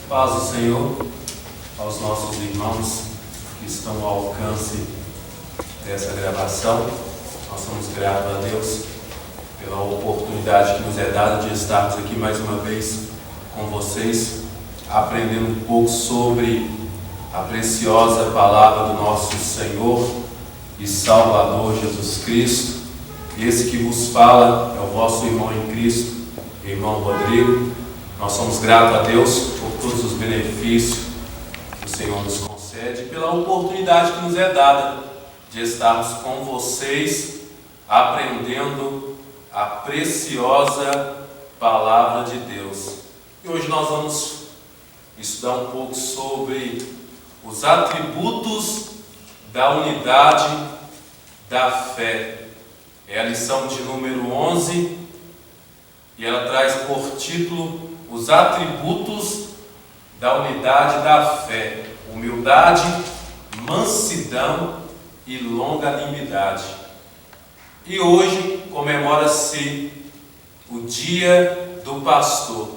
Paz do Senhor aos nossos irmãos que estão ao alcance dessa gravação. Nós somos gratos a Deus pela oportunidade que nos é dada de estarmos aqui mais uma vez com vocês, aprendendo um pouco sobre a preciosa palavra do nosso Senhor e Salvador Jesus Cristo. Esse que vos fala é o vosso irmão em Cristo, irmão Rodrigo. Nós somos gratos a Deus por todos os benefícios que o Senhor nos concede e pela oportunidade que nos é dada de estarmos com vocês aprendendo a preciosa palavra de Deus. E hoje nós vamos estudar um pouco sobre os atributos da unidade da fé. É a lição de número 11 e ela traz por título os atributos da unidade da fé: humildade, mansidão e longanimidade. E hoje comemora-se o Dia do Pastor.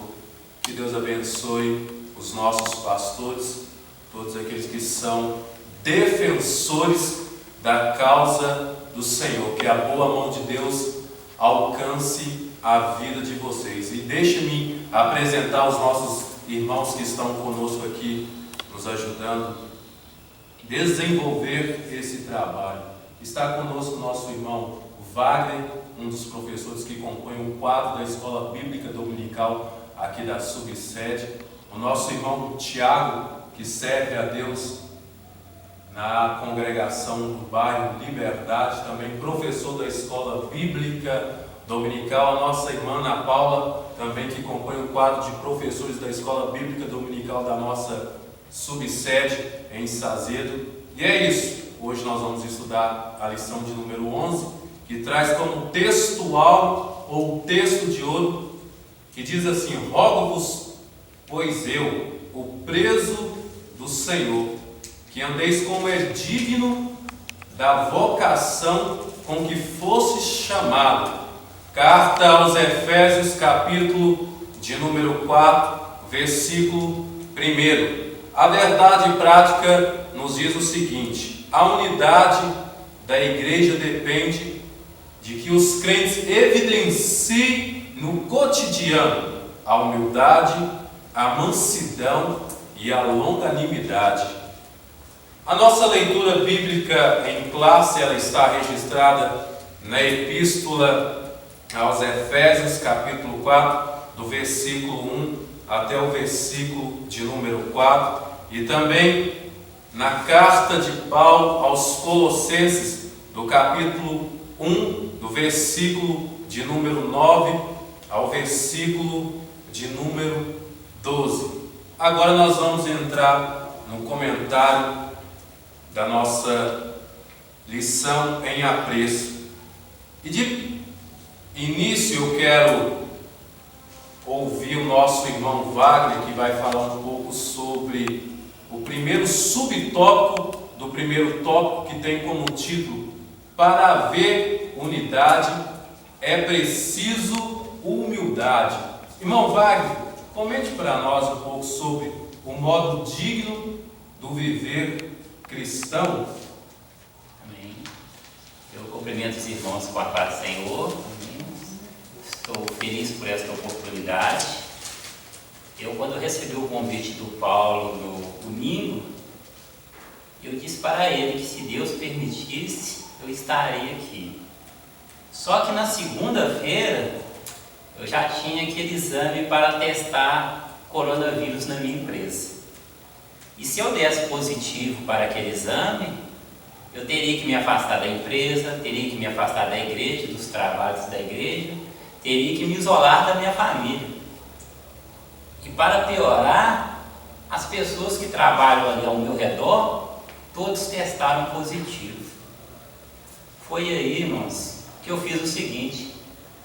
Que Deus abençoe os nossos pastores, todos aqueles que são defensores da causa do Senhor. Que a boa mão de Deus alcance a vida de vocês. E deixe-me apresentar os nossos irmãos que estão conosco aqui, nos ajudando a desenvolver esse trabalho. Está conosco o nosso irmão Wagner, um dos professores que compõem o quadro da Escola Bíblica Dominical aqui da subsede. O nosso irmão Tiago, que serve a Deus na congregação do bairro Liberdade, também professor da Escola Bíblica Dominical. A nossa irmã Ana Paula, também que compõe o quadro de professores da Escola Bíblica Dominical da nossa subsede em Sazedo. E é isso. Hoje nós vamos estudar a lição de número 11, que traz como textual ou texto de ouro, que diz assim: rogo-vos, pois eu, o preso do Senhor, que andeis como é digno da vocação com que fostes chamado. Carta aos Efésios, capítulo de número 4, versículo 1. A verdade prática nos diz o seguinte: a unidade da igreja depende de que os crentes evidenciem no cotidiano a humildade, a mansidão e a longanimidade. A nossa leitura bíblica em classe, ela está registrada na Epístola aos Efésios, capítulo 4, do versículo 1 até o versículo de número 4, e também na carta de Paulo aos Colossenses, do capítulo 1, do versículo de número 9 ao versículo de número 12. Agora nós vamos entrar no comentário da nossa lição em apreço. E de início eu quero ouvir o nosso irmão Wagner, que vai falar um pouco sobre o primeiro subtópico do primeiro tópico, que tem como título: para haver unidade é preciso humildade. Irmão Wagner, comente para nós um pouco sobre o modo digno do viver cristão. Amém. Eu cumprimento os irmãos com a paz do Senhor. Amém. Estou feliz por esta oportunidade. Eu, quando recebi o convite do Paulo no domingo, eu disse para ele que, se Deus permitisse, eu estaria aqui. Só que na segunda-feira eu já tinha aquele exame para testar coronavírus na minha empresa. E se eu desse positivo para aquele exame, eu teria que me afastar da empresa, teria que me afastar da igreja, dos trabalhos da igreja, teria que me isolar da minha família. E para piorar, as pessoas que trabalham ali ao meu redor, todos testaram positivo. Foi aí, irmãos, que eu fiz o seguinte: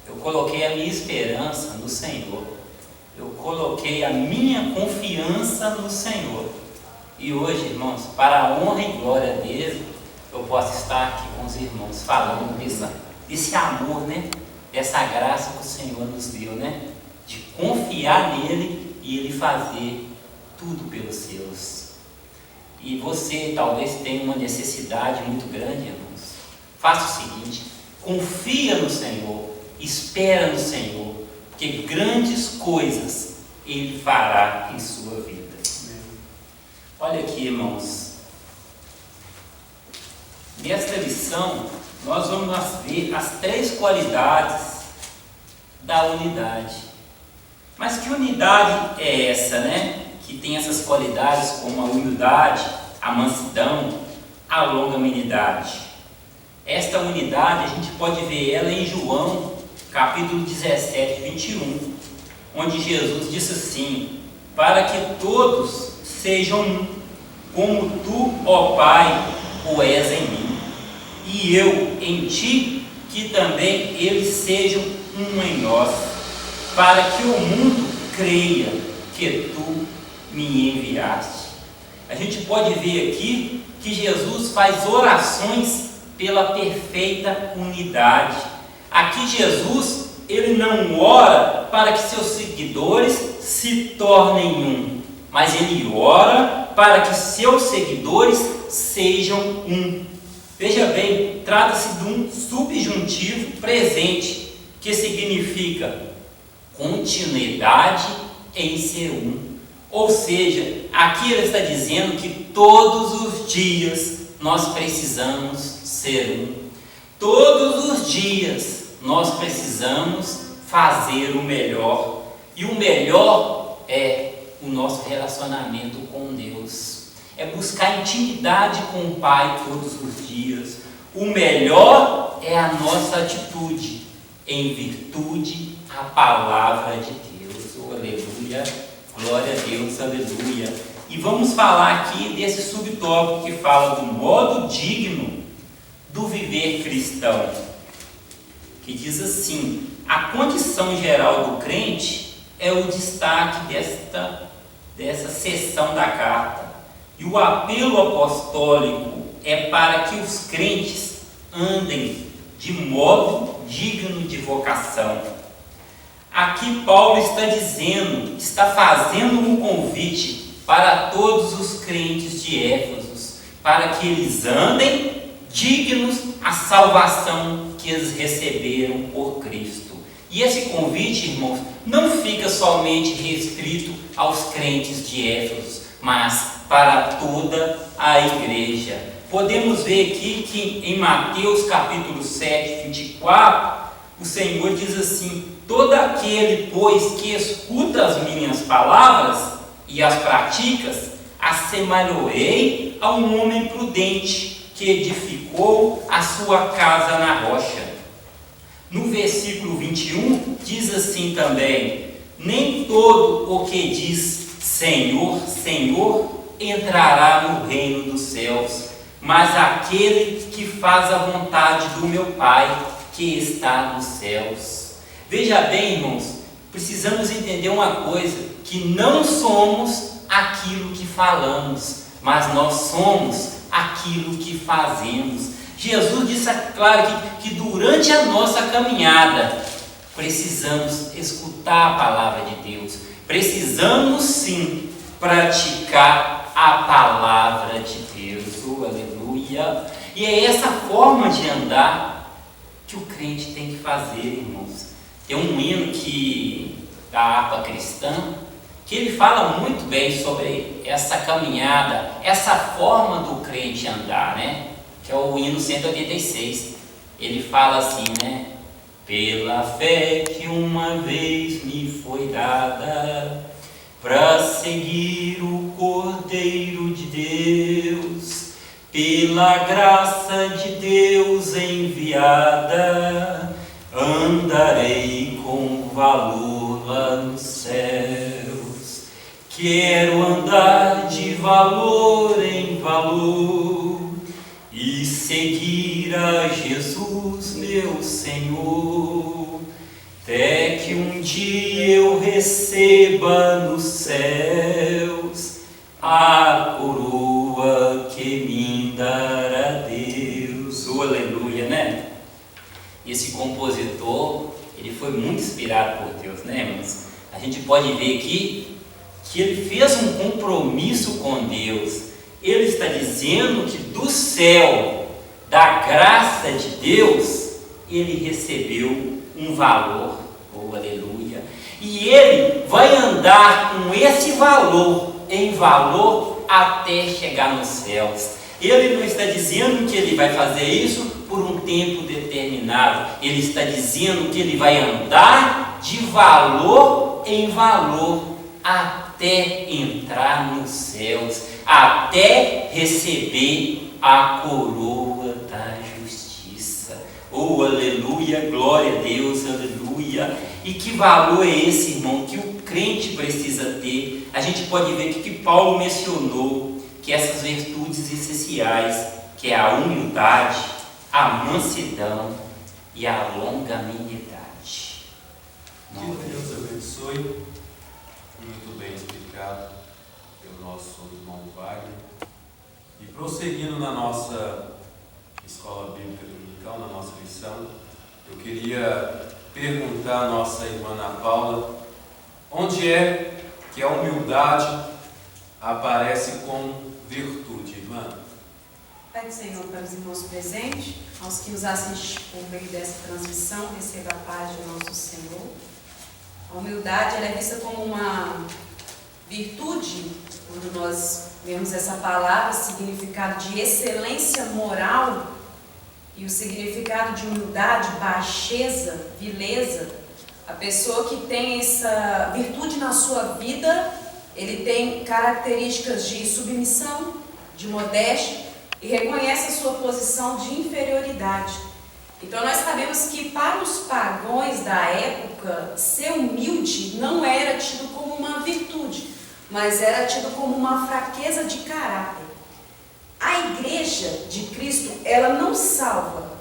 eu coloquei a minha esperança no Senhor, eu coloquei a minha confiança no Senhor. E hoje, irmãos, para a honra e glória dele, eu posso estar aqui com os irmãos falando desse amor, né? Dessa graça que o Senhor nos deu, né? De confiar nele e ele fazer tudo pelos seus. E você talvez tenha uma necessidade muito grande, irmãos. Faça o seguinte: confia no Senhor, espera no Senhor, porque grandes coisas Ele fará em sua vida. Olha aqui, irmãos. Nesta lição, nós vamos ver as 3 qualidades da unidade. Mas que unidade é essa, né? Que tem essas qualidades como a humildade, a mansidão, a longanimidade. Esta unidade, a gente pode ver ela em João, capítulo 17, 21, onde Jesus disse assim: para que todos sejam um, como tu, ó Pai, o és em mim, e eu em ti, que também eles sejam um em nós, para que o mundo creia que tu me enviaste. A gente pode ver aqui que Jesus faz orações pela perfeita unidade. Aqui Jesus, ele não ora para que seus seguidores se tornem um, mas ele ora para que seus seguidores sejam um. Veja bem, trata-se de um subjuntivo presente, que significa continuidade em ser um. Ou seja, aqui ele está dizendo que todos os dias nós precisamos ser um. Todos os dias nós precisamos fazer o melhor. E o melhor é o nosso relacionamento com Deus. É buscar intimidade com o Pai todos os dias. O melhor é a nossa atitude em virtude à palavra de Deus. Oh, aleluia, glória a Deus, aleluia. E vamos falar aqui desse subtópico que fala do modo digno do viver cristão, que diz assim: a condição geral do crente é o destaque dessa seção da carta, e o apelo apostólico é para que os crentes andem de modo digno de vocação. Aqui Paulo está dizendo, está fazendo um convite para todos os crentes de Éfeso, para que eles andem dignos à salvação que eles receberam por Cristo. E esse convite, irmãos, não fica somente restrito aos crentes de Éfeso, mas para toda a igreja. Podemos ver aqui que em Mateus capítulo 7, 24, o Senhor diz assim: todo aquele, pois, que escuta as minhas palavras e as praticas, assemelharei a um homem prudente que edificou a sua casa na rocha. No versículo 21, diz assim também: nem todo o que diz Senhor, Senhor, entrará no reino dos céus, mas aquele que faz a vontade do meu Pai que está nos céus. Veja bem, irmãos, precisamos entender uma coisa: que não somos aquilo que falamos, mas nós somos aquilo que fazemos. Jesus disse claro que durante a nossa caminhada precisamos escutar a palavra de Deus, precisamos sim praticar a palavra de Deus. Oh, aleluia! E é essa forma de andar que o crente tem que fazer, irmãos. Tem um hino da harpa cristã que ele fala muito bem sobre essa caminhada, essa forma do crente andar, né? Que é o hino 186. Ele fala assim, né? Pela fé que uma vez me foi dada, para seguir o Cordeiro de Deus, pela graça de Deus enviada, andarei com valor lá nos céus. Quero andar de valor em valor e seguir a Jesus, meu Senhor, até que um dia eu receba nos céus a coroa que me dará Deus. Oh, aleluia, né? Esse compositor, ele foi muito inspirado por Deus, né, irmãos? A gente pode ver aqui que ele fez um compromisso com Deus. Ele está dizendo que do céu, da graça de Deus, ele recebeu um valor. Oh, aleluia! E ele vai andar com esse valor, em valor, até chegar nos céus. Ele não está dizendo que ele vai fazer isso por um tempo determinado. Ele está dizendo que ele vai andar de valor em valor até entrar nos céus, até receber a coroa da justiça. Oh, aleluia, glória a Deus, aleluia. E que valor é esse, irmão, que o crente precisa ter? A gente pode ver que Paulo mencionou que essas virtudes essenciais, que é a humildade, a mansidão e a longanimidade. Que Deus abençoe. Muito bem explicado pelo nosso irmão Wagner. E prosseguindo na nossa escola bíblica dominical, na nossa lição, eu queria perguntar à nossa irmã Ana Paula, onde é que a humildade aparece como virtude, irmã? Pai do Senhor, para os irmãos presentes, aos que nos assistem por meio dessa transmissão, receba a paz de nosso Senhor. A humildade ela é vista como uma virtude, quando nós vemos essa palavra, significado de excelência moral e o significado de humildade, baixeza, vileza. A pessoa que tem essa virtude na sua vida, ele tem características de submissão, de modéstia e reconhece a sua posição de inferioridade. Então nós sabemos que para os pagãos da época, ser humilde não era tido como uma virtude, mas era tido como uma fraqueza de caráter. A igreja de Cristo, ela não salva,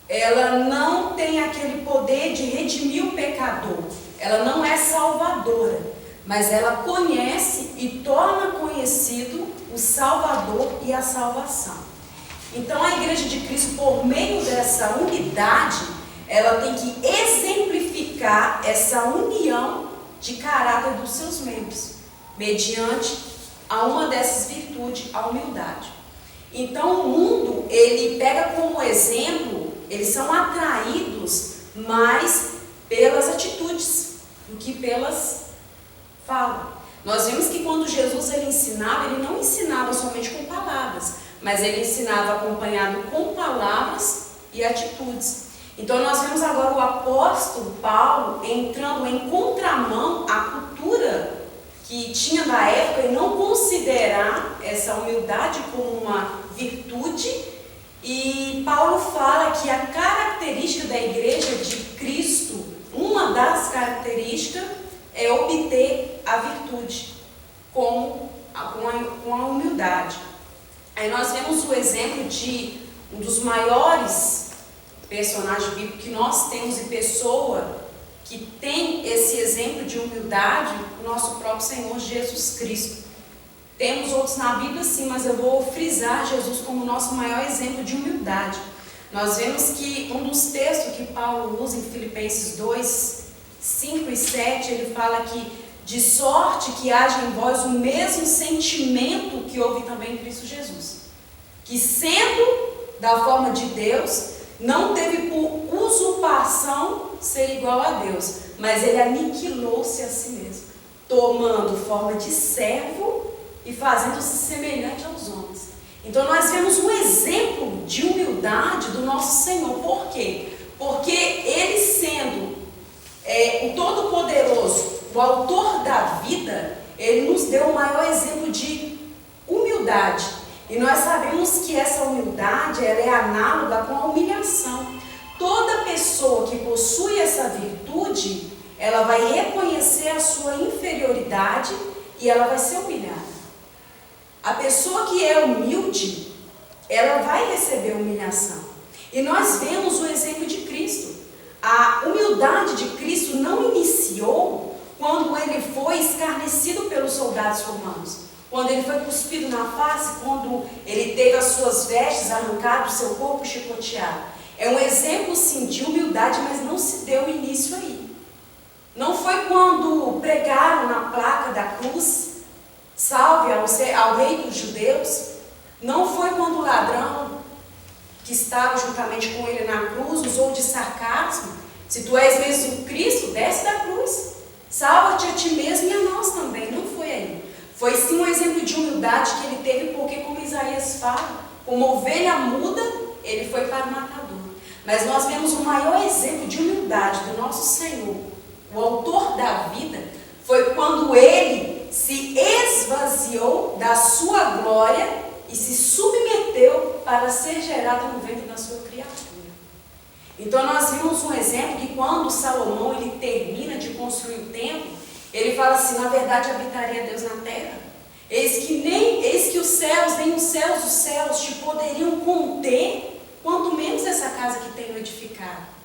ela não tem aquele poder de redimir o pecador, ela não é salvadora, mas ela conhece e torna conhecido o Salvador e a salvação. Então a igreja de Cristo, por meio dessa unidade, ela tem que exemplificar essa união de caráter dos seus membros, mediante a uma dessas virtudes, a humildade. Então o mundo, ele pega como exemplo, eles são atraídos mais pelas atitudes do que pelas falas. Nós vimos que quando Jesus ele ensinava, ele não ensinava somente com palavras, mas ele ensinava acompanhado com palavras e atitudes. Então nós vemos agora o apóstolo Paulo entrando em contramão à cultura que tinha da época e não considerar essa humildade como uma virtude. E Paulo fala que a característica da igreja de Cristo, uma das características é obter a virtude com a humildade. Aí nós vemos o exemplo de um dos maiores personagens bíblicos que nós temos e pessoa que tem esse exemplo de humildade, o nosso próprio Senhor Jesus Cristo. Temos outros na Bíblia sim, mas eu vou frisar Jesus como o nosso maior exemplo de humildade. Nós vemos que um dos textos que Paulo usa em Filipenses 2, 5 e 7, ele fala que de sorte que haja em vós o mesmo sentimento que houve também em Cristo Jesus, que sendo da forma de Deus, não teve por usurpação ser igual a Deus, mas ele aniquilou-se a si mesmo, tomando forma de servo e fazendo-se semelhante aos homens. Então nós vemos um exemplo de humildade do nosso Senhor. Por quê? Porque ele sendo o Todo-Poderoso, o autor da vida, ele nos deu o maior exemplo de humildade. E nós sabemos que essa humildade ela é análoga com a humilhação. Toda pessoa que possui essa virtude, ela vai reconhecer a sua inferioridade e ela vai ser humilhada. A pessoa que é humilde, ela vai receber humilhação. E nós vemos o exemplo de Cristo. A humildade de Cristo não iniciou quando ele foi escarnecido pelos soldados romanos, quando ele foi cuspido na face, quando ele teve as suas vestes arrancadas, o seu corpo chicoteado. É um exemplo sim de humildade, mas não se deu início aí. Não foi quando pregaram na placa da cruz, salve ao rei dos judeus. Não foi quando o ladrão que estava juntamente com ele na cruz usou de sarcasmo. Se tu és mesmo Cristo, desce da cruz. Salva-te a ti mesmo e a nós também. Não foi aí. Foi sim um exemplo de humildade que ele teve, porque como Isaías fala, como ovelha muda, ele foi para o matador. Mas nós vemos o maior exemplo de humildade do nosso Senhor, o autor da vida, foi quando ele se esvaziou da sua glória e se submeteu para ser gerado no ventre da sua criatura. Então nós vimos um exemplo que quando Salomão ele termina de construir o templo, ele fala assim: na verdade habitaria Deus na terra. Eis que os céus, nem os céus dos céus te poderiam conter, quanto menos essa casa que tenho edificado.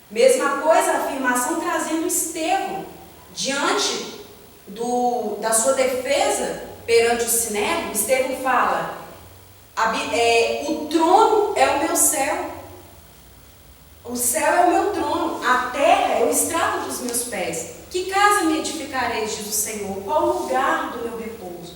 Mesma coisa, a afirmação trazendo Estevão diante da sua defesa perante o Sinédrio. Estevão fala: o trono é o meu céu. O céu é o meu trono, a terra é o estrado dos meus pés. Que casa me edificareis, diz o Senhor? Qual lugar do meu repouso?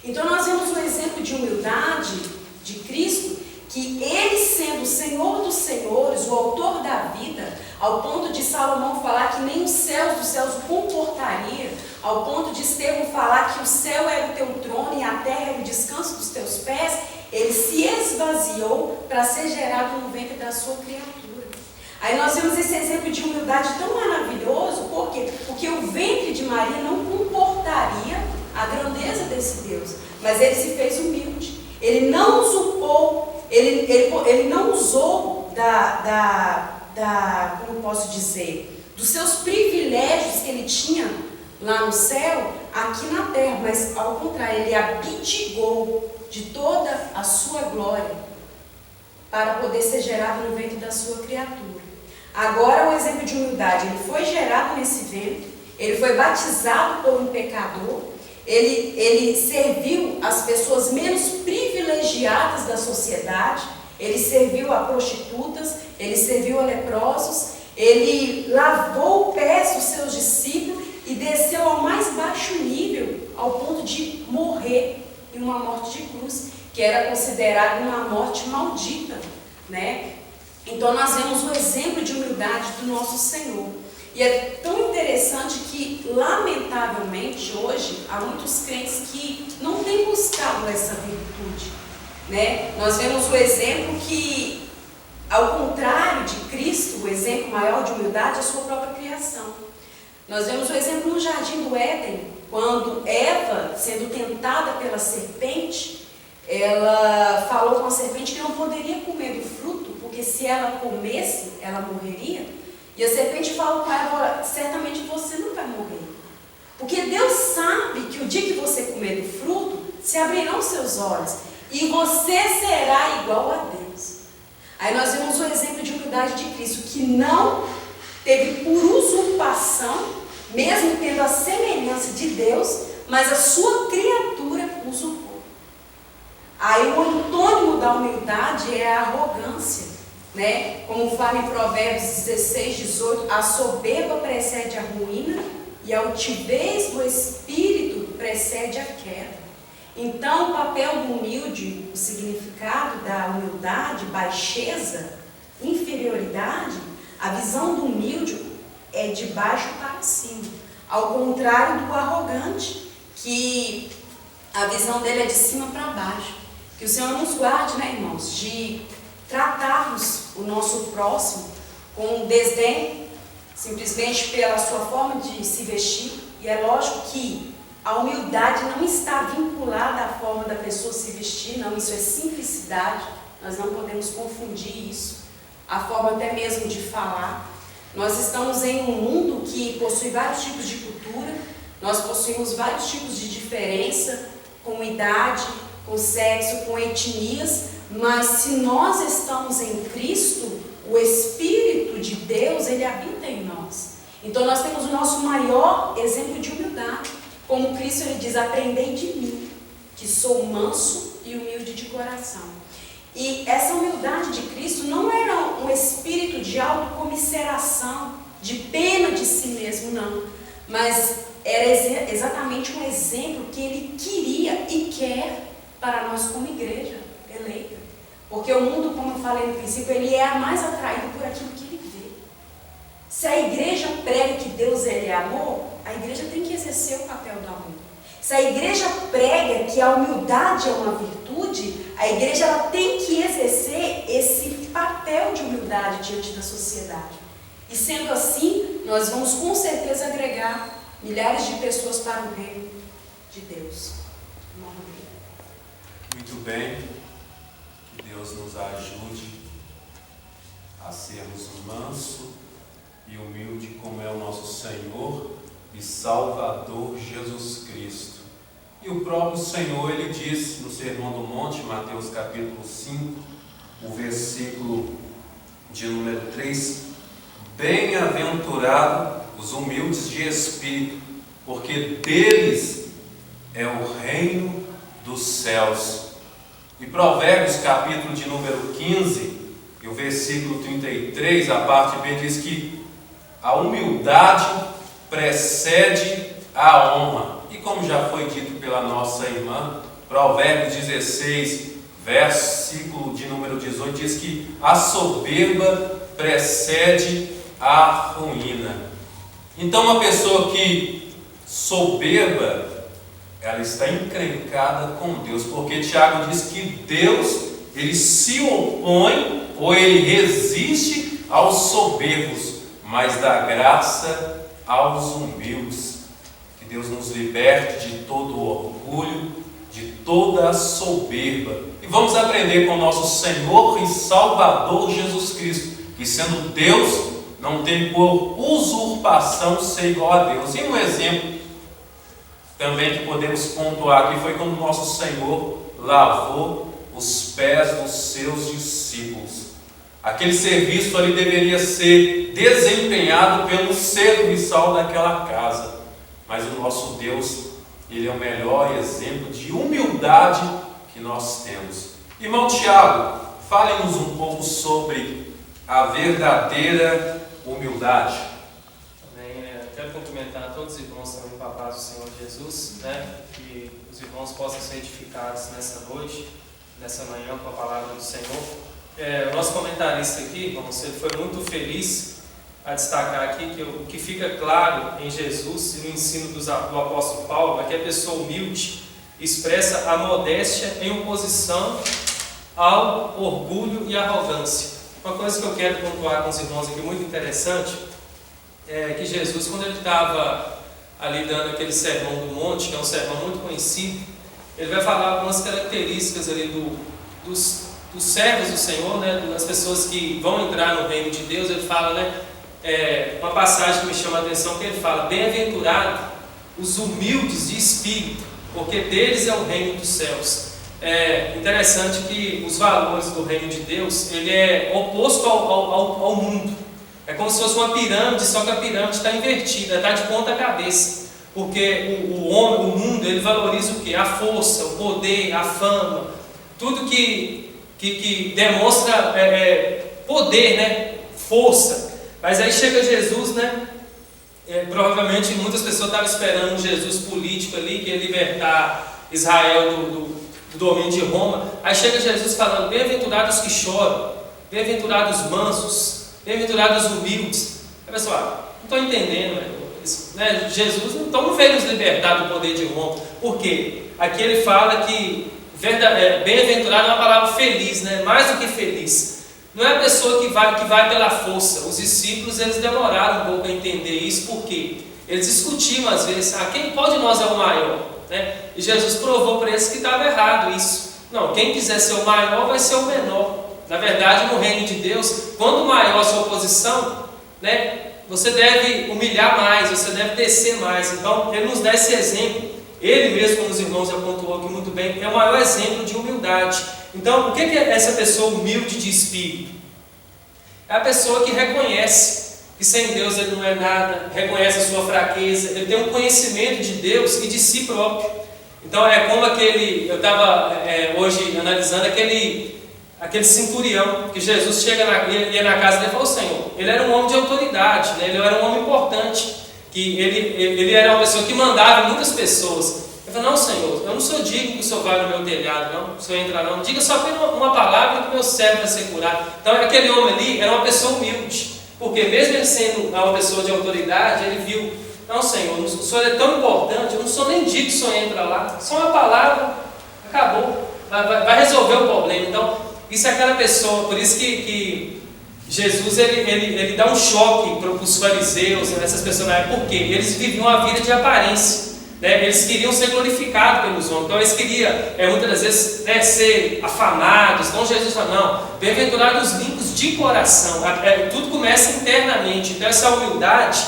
Então nós vemos um exemplo de humildade de Cristo, que ele sendo o Senhor dos senhores, o autor da vida, ao ponto de Salomão falar que nem os céus dos céus o comportaria, ao ponto de Estevão falar que o céu era o teu trono e a terra era o descanso dos teus pés, ele se esvaziou para ser gerado no ventre da sua criatura. Aí nós vemos esse exemplo de humildade tão maravilhoso, por quê? Porque o ventre de Maria não comportaria a grandeza desse Deus, mas ele se fez humilde. Ele não usurpou, ele não usou como posso dizer, dos seus privilégios que ele tinha lá no céu, aqui na terra, mas ao contrário, ele abdicou de toda a sua glória para poder ser gerado no ventre da sua criatura. Agora, um exemplo de humildade: ele foi gerado nesse ventre, ele foi batizado por um pecador, ele serviu as pessoas menos privilegiadas da sociedade, ele serviu a prostitutas, ele serviu a leprosos, ele lavou os pés dos seus discípulos e desceu ao mais baixo nível, ao ponto de morrer em uma morte de cruz, que era considerada uma morte maldita, né? Então nós vemos o exemplo de humildade do nosso Senhor. E é tão interessante que, lamentavelmente, hoje, há muitos crentes que não têm buscado essa virtude, né? Nós vemos o exemplo que, ao contrário de Cristo, o exemplo maior de humildade é a sua própria criação. Nós vemos o exemplo no Jardim do Éden, quando Eva, sendo tentada pela serpente, ela falou com a serpente que não poderia comer do fruto, porque se ela comesse, ela morreria. E a serpente falou com Eva: certamente você não vai morrer, porque Deus sabe que o dia que você comer do fruto, se abrirão seus olhos e você será igual a Deus. Aí nós vemos o exemplo de humildade de Cristo, que não teve por usurpação, mesmo tendo a semelhança de Deus, mas a sua criatura usurpou. Aí o antônimo da humildade é a arrogância, né? Como fala em Provérbios 16, 18, a soberba precede a ruína e a altivez do espírito precede a queda. Então o papel do humilde, o significado da humildade, baixeza, inferioridade, a visão do humilde é de baixo para cima, ao contrário do arrogante, que a visão dele é de cima para baixo. Que o Senhor nos guarde, né, irmãos, de tratarmos o nosso próximo com desdém, simplesmente pela sua forma de se vestir. E é lógico que a humildade não está vinculada à forma da pessoa se vestir, não, isso é simplicidade, nós não podemos confundir isso, a forma até mesmo de falar. Nós estamos em um mundo que possui vários tipos de cultura, nós possuímos vários tipos de diferença, com idade, com sexo, com etnias, mas se nós estamos em Cristo, o Espírito de Deus, ele habita em nós. Então nós temos o nosso maior exemplo de humildade. Como Cristo, ele diz: aprendei de mim, que sou manso e humilde de coração. E essa humildade de Cristo não era um espírito de autocomiseração, de pena de si mesmo, não. mas era exatamente um exemplo que ele queria e quer para nós como igreja eleita. Porque o mundo, como eu falei no princípio, ele é mais atraído por aquilo que ele vê. Se a igreja prega que Deus ele é amor, a igreja tem que exercer o papel do amor. Se a igreja prega que a humildade é uma virtude, a igreja ela tem que exercer esse papel de humildade diante da sociedade. E sendo assim, nós vamos com certeza agregar milhares de pessoas para o reino de Deus. Muito bem, que Deus nos ajude a sermos manso e humilde como é o nosso Senhor e Salvador Jesus Cristo. E o próprio Senhor, ele diz no Sermão do Monte, Mateus capítulo 5, o versículo de número 3, bem-aventurados os humildes de espírito, porque deles é o reino dos céus. E Provérbios capítulo de número 15, e o versículo 33, a parte B, diz que a humildade precede a honra. E como já foi dito pela nossa irmã, Provérbios 16, versículo de número 18, diz que a soberba precede a ruína. Então uma pessoa que soberba, ela está encrencada com Deus, porque Tiago diz que Deus, ele se opõe ou ele resiste aos soberbos, mas dá graça aos humildes. Que Deus nos liberte de todo o orgulho, de toda a soberba. E vamos aprender com o nosso Senhor e Salvador Jesus Cristo, que sendo Deus, não tem por usurpação ser igual a Deus. E um exemplo também que podemos pontuar aqui foi quando o nosso Senhor lavou os pés dos seus discípulos. Aquele serviço ali deveria ser desempenhado pelo serviçal daquela casa. Mas o nosso Deus, ele é o melhor exemplo de humildade que nós temos. Irmão Tiago, fale-nos um pouco sobre a verdadeira humildade. Também quero cumprimentar todos os irmãos também com a paz do Senhor Jesus, que os irmãos possam ser edificados nessa noite, nessa manhã com a palavra do Senhor. O nosso comentarista aqui, irmãos, ele foi muito feliz a destacar aqui que o que fica claro em Jesus e no ensino do apóstolo Paulo é que a pessoa humilde expressa a modéstia em oposição ao orgulho e arrogância. Uma coisa que eu quero pontuar com os irmãos aqui muito interessante é que Jesus, quando ele estava ali dando aquele sermão do monte, que é um sermão muito conhecido, ele vai falar algumas características ali dos servos do Senhor, das pessoas que vão entrar no reino de Deus. Ele fala, uma passagem que me chama a atenção, que ele fala: bem-aventurado os humildes de espírito, porque deles é o reino dos céus. É interessante que os valores do reino de Deus, ele é oposto ao mundo. É como se fosse uma pirâmide, só que a pirâmide está invertida, está de ponta cabeça. Porque o homem, o mundo, ele valoriza o quê? A força, o poder, a fama, tudo que demonstra poder, força. Mas aí chega Jesus, provavelmente muitas pessoas estavam esperando um Jesus político ali, que ia libertar Israel do domínio de Roma. Aí chega Jesus falando: bem-aventurados os que choram, bem-aventurados os mansos, bem-aventurados os humildes. Aí pessoal, não estou entendendo, Jesus não veio nos libertar do poder de Roma. Por quê? Aqui ele fala que bem-aventurado é uma palavra feliz, mais do que feliz. Não é a pessoa que vai pela força. Os discípulos, eles demoraram um pouco a entender isso, porque eles discutiam às vezes: quem de nós é o maior? E Jesus provou para eles que estava errado isso. Não, quem quiser ser o maior vai ser o menor. Na verdade, no reino de Deus, quando maior a sua posição, você deve humilhar mais, você deve descer mais. Então, ele nos dá esse exemplo. Ele mesmo, como os irmãos já pontuou aqui muito bem, é o maior exemplo de humildade. Então, o que é essa pessoa humilde de espírito? É a pessoa que reconhece que sem Deus ele não é nada, reconhece a sua fraqueza, ele tem um conhecimento de Deus e de si próprio. Então, é como eu estava hoje analisando aquele centurião, que Jesus ia na casa dele e falou: Senhor, ele era um homem de autoridade, ele era um homem importante. que ele era uma pessoa que mandava muitas pessoas. Eu falei, não, Senhor, eu não sou digno que o Senhor vá no meu telhado, não, o Senhor entra não. Diga só apenas uma palavra que meu servo vai ser curado. Então aquele homem ali era uma pessoa humilde, porque mesmo ele sendo uma pessoa de autoridade, ele viu, não, Senhor, o Senhor é tão importante, eu não sou nem digno que o Senhor entra lá. Só uma palavra, acabou, vai resolver o problema. Então, isso é aquela pessoa, por isso que Jesus ele dá um choque para os fariseus, essas pessoas na época, porque eles viviam uma vida de aparência. Eles queriam ser glorificados pelos homens, então eles queriam muitas das vezes ser afamados. Então Jesus fala, não, bem-aventurados os limpos de coração. Tudo começa internamente. Então essa humildade,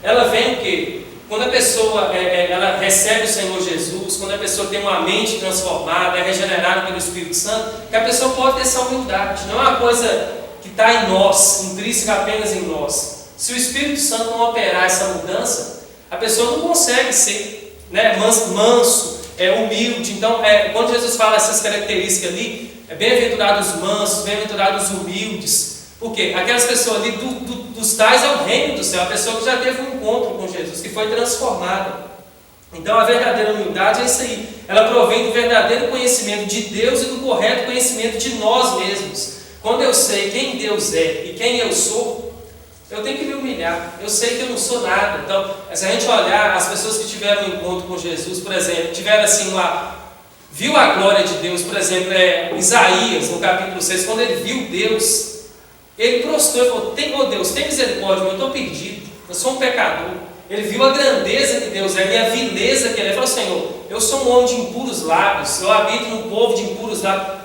ela vem o quê? Quando a pessoa ela recebe o Senhor Jesus, quando a pessoa tem uma mente transformada, é regenerada pelo Espírito Santo, que a pessoa pode ter essa humildade. Não é uma coisa que está em nós, intrínseca apenas em nós. Se o Espírito Santo não operar essa mudança, a pessoa não consegue ser manso, humilde. Então, quando Jesus fala essas características ali, bem-aventurados os mansos, bem-aventurados os humildes. Por quê? Aquelas pessoas ali, dos tais é o reino do céu, a pessoa que já teve um encontro com Jesus, que foi transformada. Então, a verdadeira humildade é isso aí. Ela provém do verdadeiro conhecimento de Deus e do correto conhecimento de nós mesmos. Quando eu sei quem Deus é e quem eu sou, eu tenho que me humilhar. Eu sei que eu não sou nada. Então, se a gente olhar as pessoas que tiveram um encontro com Jesus, por exemplo, tiveram assim viu a glória de Deus, por exemplo, Isaías, no capítulo 6, quando ele viu Deus, ele prostrou e falou, oh Deus, tem misericórdia, eu estou perdido, eu sou um pecador. Ele viu a grandeza que Deus é e a vileza que ele é. Ele falou, Senhor, eu sou um homem de impuros lábios, eu habito num povo de impuros lábios.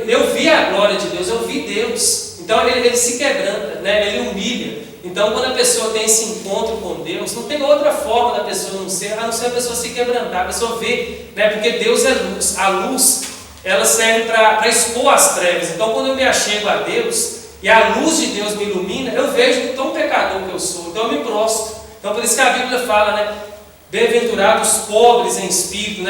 Eu vi a glória de Deus, eu vi Deus. Então ele se quebranta, ele humilha. Então quando a pessoa tem esse encontro com Deus, não tem outra forma da pessoa a não ser a pessoa se quebrantar, a pessoa vê, porque Deus é luz. A luz, ela serve para expor as trevas. Então quando eu me achego a Deus e a luz de Deus me ilumina, eu vejo tão pecador que eu sou, então eu me prostro. Então por isso que a Bíblia fala, bem-aventurados os pobres em espírito,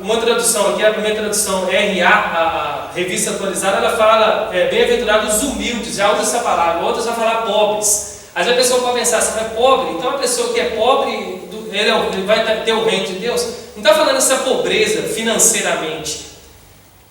uma tradução aqui, a primeira tradução RA, a revista atualizada, ela fala bem-aventurados os humildes, já usa essa palavra, outras vai falar pobres. Às vezes a pessoa pode pensar assim, é pobre, então a pessoa que é pobre, ele vai ter o reino de Deus. Não está falando essa pobreza financeiramente,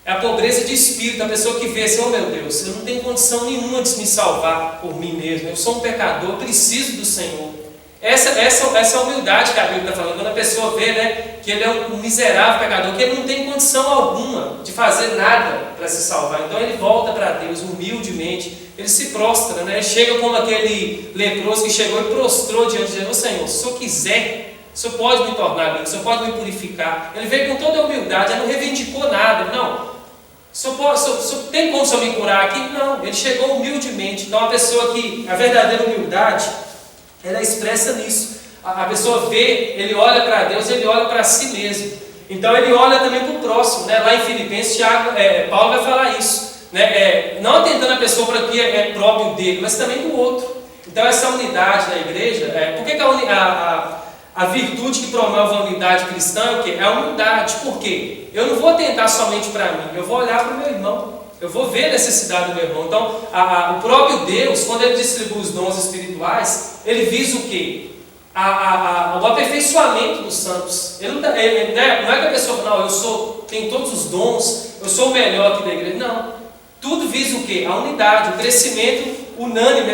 é a pobreza de espírito, a pessoa que vê assim, oh meu Deus, eu não tenho condição nenhuma de me salvar por mim mesmo, eu sou um pecador, eu preciso do Senhor. Essa humildade que a Bíblia está falando, quando a pessoa vê que ele é um miserável pecador, que ele não tem condição alguma de fazer nada para se salvar, então ele volta para Deus humildemente, ele se prostra, ele chega como aquele leproso que chegou e prostrou diante de Deus, Senhor, se o Senhor quiser, o Senhor pode me tornar limpo, o Senhor pode me purificar. Ele veio com toda a humildade, ele não reivindicou nada, não. O Senhor tem como o Senhor me curar aqui? Não, ele chegou humildemente. Então a pessoa a verdadeira humildade, ela é expressa nisso. A pessoa vê, ele olha para Deus, ele olha para si mesmo. Então ele olha também para o próximo. Lá em Filipenses, Paulo vai falar isso. Não atentando a pessoa para o que é próprio dele, mas também do outro. Então essa unidade da igreja, por que a virtude que promove a unidade cristã é o quê? É a humildade. Por quê? Eu não vou atentar somente para mim, eu vou olhar para o meu irmão. Eu vou ver a necessidade do meu irmão. Então, o próprio Deus, quando ele distribui os dons espirituais, ele visa o quê? O aperfeiçoamento dos santos. Não é que a pessoa fala, não, tenho todos os dons, eu sou o melhor aqui da igreja. Não. Tudo visa o quê? A unidade, o crescimento unânime,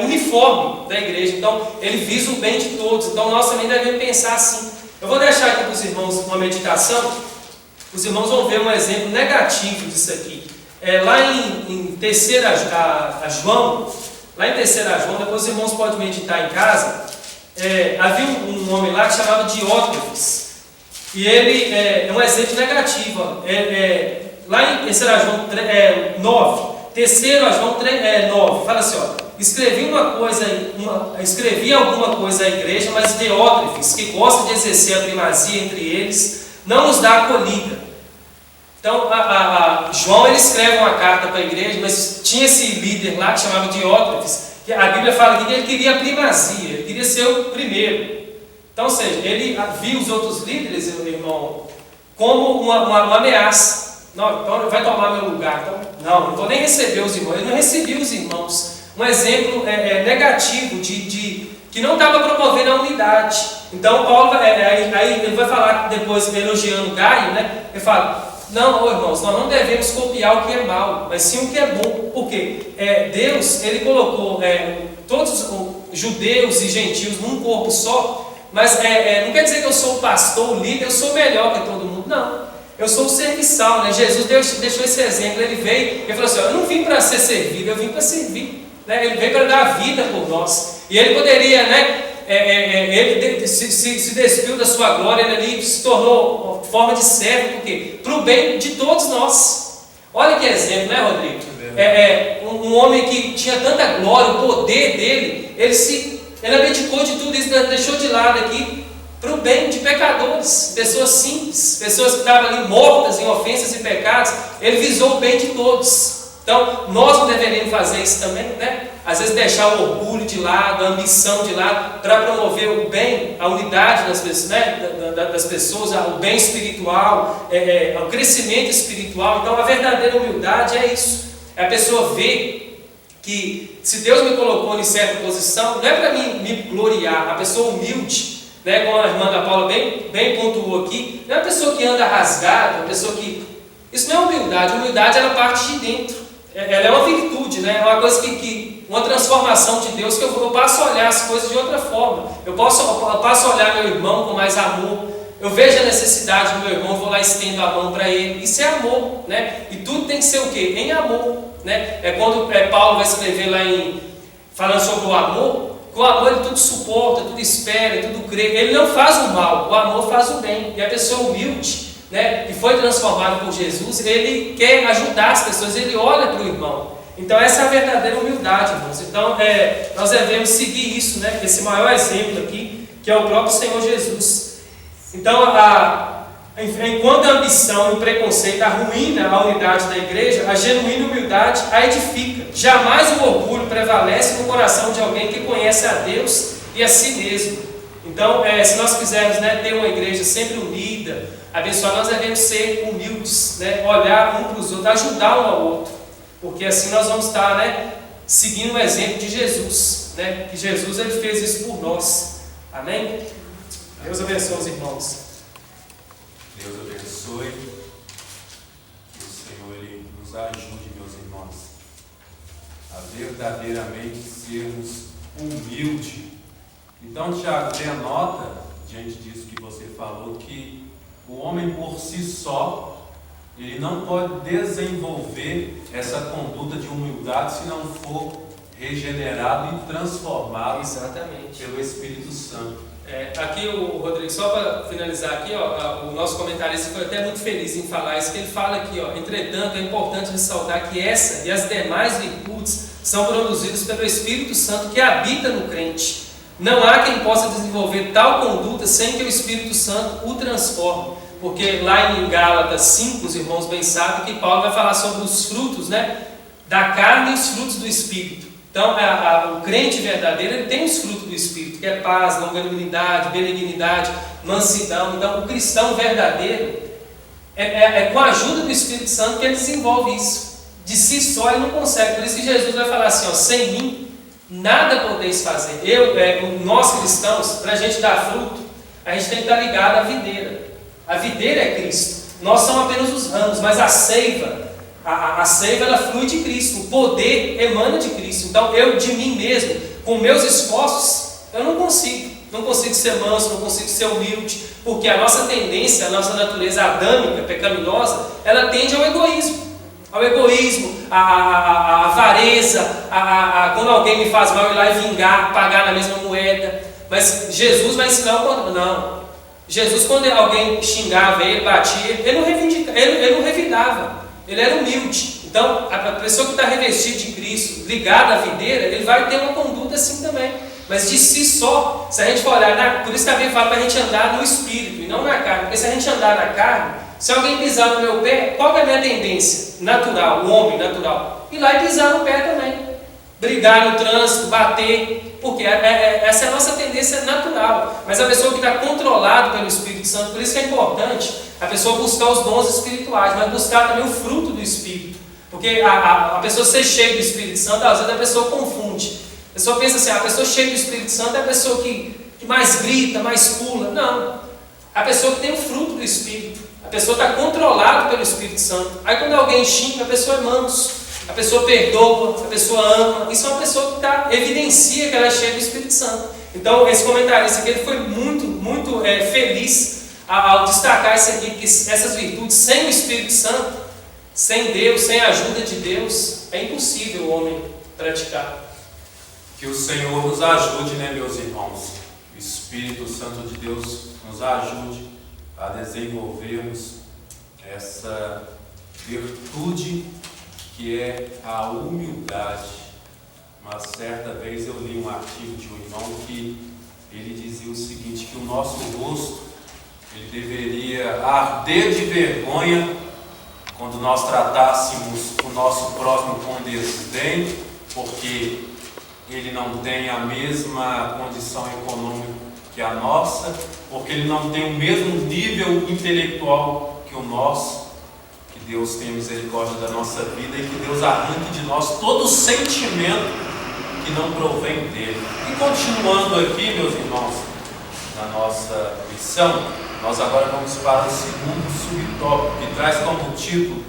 uniforme da igreja. Então, ele visa o bem de todos. Então, nós também devemos pensar assim. Eu vou deixar aqui para os irmãos uma meditação. Os irmãos vão ver um exemplo negativo disso aqui. Lá em 3 João, depois os irmãos podem meditar em casa, havia um homem lá que chamava Diótrefes, e ele é um exemplo negativo. Lá em 3 João 9, 3 João 9, fala assim, escrevi alguma coisa à igreja, mas Diótrefes, que gosta de exercer a primazia entre eles, não nos dá acolhida. Então, João ele escreve uma carta para a igreja, mas tinha esse líder lá que chamava Diótrefes, que a Bíblia fala que ele queria a primazia, ele queria ser o primeiro. Então, ou seja, ele viu os outros líderes, irmão, como uma ameaça. Não, então vai tomar meu lugar. Então, não vou nem receber os irmãos. Ele não recebia os irmãos. Um exemplo negativo de que não estava promovendo a unidade. Então Paulo, aí ele vai falar depois, elogiando Gaio, né? Ele fala, não, irmãos, nós não devemos copiar o que é mal, mas sim o que é bom. Por quê? Deus, ele colocou todos os judeus e gentios num corpo só, mas não quer dizer que eu sou o pastor, o líder, eu sou melhor que todo mundo, não. Eu sou o serviçal, né? Jesus deixou esse exemplo, ele veio, ele falou assim, eu não vim para ser servido, eu vim para servir. Né? Ele veio para dar a vida por nós. E ele poderia, né? Ele se despiu da sua glória, ele ali se tornou forma de servo, por quê? Para o bem de todos nós. Olha que exemplo, né, Rodrigo? Um homem que tinha tanta glória, o poder dele, ele abdicou de tudo isso, deixou de lado aqui, para o bem de pecadores, pessoas simples, pessoas que estavam ali mortas em ofensas e pecados. Ele visou o bem de todos. Então, nós não deveríamos fazer isso também, né? Às vezes deixar o orgulho de lado, a ambição de lado, para promover o bem, a unidade das pessoas, né? das pessoas, o bem espiritual, o crescimento espiritual. Então, a verdadeira humildade é isso. É a pessoa ver que, se Deus me colocou em certa posição, não é para mim me gloriar. A pessoa humilde, né? Como a irmã da Paula bem pontuou aqui, não é a pessoa que anda rasgada, a pessoa que... Isso não é humildade. Humildade, ela parte de dentro. Ela é uma virtude, né? É uma coisa uma transformação de Deus, que eu passo a olhar as coisas de outra forma. Eu passo a olhar meu irmão com mais amor. Eu vejo a necessidade do meu irmão, vou lá e estendo a mão para ele. Isso é amor, né? E tudo tem que ser o quê? Em amor, né? Quando Paulo vai escrever lá falando sobre o amor, que o amor ele tudo suporta, tudo espera, tudo crê. Ele não faz o mal, o amor faz o bem. E a pessoa humilde, né, que foi transformado por Jesus, ele quer ajudar as pessoas, ele olha para o irmão. Então essa é a verdadeira humildade, irmãos. Então nós devemos seguir isso, né, esse maior exemplo aqui, que é o próprio Senhor Jesus. Então enquanto a ambição e o preconceito arruína a unidade da igreja, a genuína humildade a edifica. Jamais o orgulho prevalece no coração de alguém que conhece a Deus e a si mesmo. Então se nós quisermos, né, ter uma igreja sempre unida, abençoar, nós devemos ser humildes, né? Olhar um para os outros, ajudar um ao outro, porque assim nós vamos estar, né, seguindo o exemplo de Jesus, né? Que Jesus ele fez isso por nós. Amém? Deus abençoe os irmãos. Deus abençoe, que o Senhor ele nos ajude, meus irmãos, a verdadeiramente sermos humildes. Então, Tiago, denota, diante disso que você falou, que o homem por si só, ele não pode desenvolver essa conduta de humildade se não for regenerado e transformado Exatamente pelo Espírito Santo. Aqui o Rodrigo, só para finalizar aqui, o nosso comentarista foi até muito feliz em falar isso, que ele fala aqui, entretanto é importante ressaltar que essa e as demais virtudes são produzidas pelo Espírito Santo que habita no crente. Não há quem possa desenvolver tal conduta sem que o Espírito Santo o transforme. Porque lá em Gálatas 5, os irmãos bem sabem que Paulo vai falar sobre os frutos, né, da carne e os frutos do Espírito. Então, o crente verdadeiro, ele tem os frutos do Espírito, que é paz, longanimidade, benignidade, mansidão. Então, o cristão verdadeiro, com a ajuda do Espírito Santo que ele desenvolve isso. De si só ele não consegue. Por isso que Jesus vai falar assim, sem mim, nada podeis fazer. Nós cristãos, para a gente dar fruto, a gente tem que estar ligado à videira. A videira é Cristo. Nós somos apenas os ramos, mas a seiva ela flui de Cristo. O poder emana de Cristo. Então, eu de mim mesmo, com meus esforços, eu não consigo. Não consigo ser manso, não consigo ser humilde, porque a nossa tendência, a nossa natureza adâmica, pecaminosa, ela tende ao egoísmo. Ao egoísmo, à avareza, quando alguém me faz mal, eu ir lá e vingar, pagar na mesma moeda. Mas Jesus vai ensinar o contrário. Não. Jesus, quando alguém xingava ele, batia, ele não revidava, ele era humilde. Então, a pessoa que está revestida de Cristo, ligada à videira, ele vai ter uma conduta assim também. Mas de si só, se a gente for olhar, por isso que a Bíblia fala para a gente andar no Espírito e não na carne. Porque se a gente andar na carne, se alguém pisar no meu pé, qual é a minha tendência natural, o homem natural? Ir lá e pisar no pé também. Brigar no trânsito, bater, porque essa é a nossa tendência natural. Mas a pessoa que está controlada pelo Espírito Santo, por isso que é importante a pessoa buscar os dons espirituais, mas buscar também o fruto do Espírito. Porque a pessoa ser cheia do Espírito Santo, às vezes a pessoa confunde. pessoa pensa assim, a pessoa cheia do Espírito Santo é a pessoa que mais grita, mais pula. Não. A pessoa que tem o fruto do Espírito. A pessoa está controlada pelo Espírito Santo. Aí quando alguém xinga, a pessoa é manso. A pessoa perdoa, a pessoa ama. Isso é uma pessoa que evidencia que ela é cheia do Espírito Santo. Então, esse comentarista aqui, ele foi muito feliz ao destacar isso aqui, que essas virtudes, sem o Espírito Santo, sem Deus, sem a ajuda de Deus, é impossível o homem praticar. Que o Senhor nos ajude, né, meus irmãos? O Espírito Santo de Deus nos ajude a desenvolvermos essa virtude que é a humildade. Uma certa vez eu li um artigo de um irmão que ele dizia o seguinte, que o nosso rosto ele deveria arder de vergonha quando nós tratássemos o nosso próximo com desdém, porque ele não tem a mesma condição econômica que a nossa, porque ele não tem o mesmo nível intelectual que o nosso. Que Deus tenha misericórdia da nossa vida e que Deus arranque de nós todo sentimento que não provém dele. E continuando aqui, meus irmãos, na nossa lição, nós agora vamos para o segundo subtópico, que traz como título: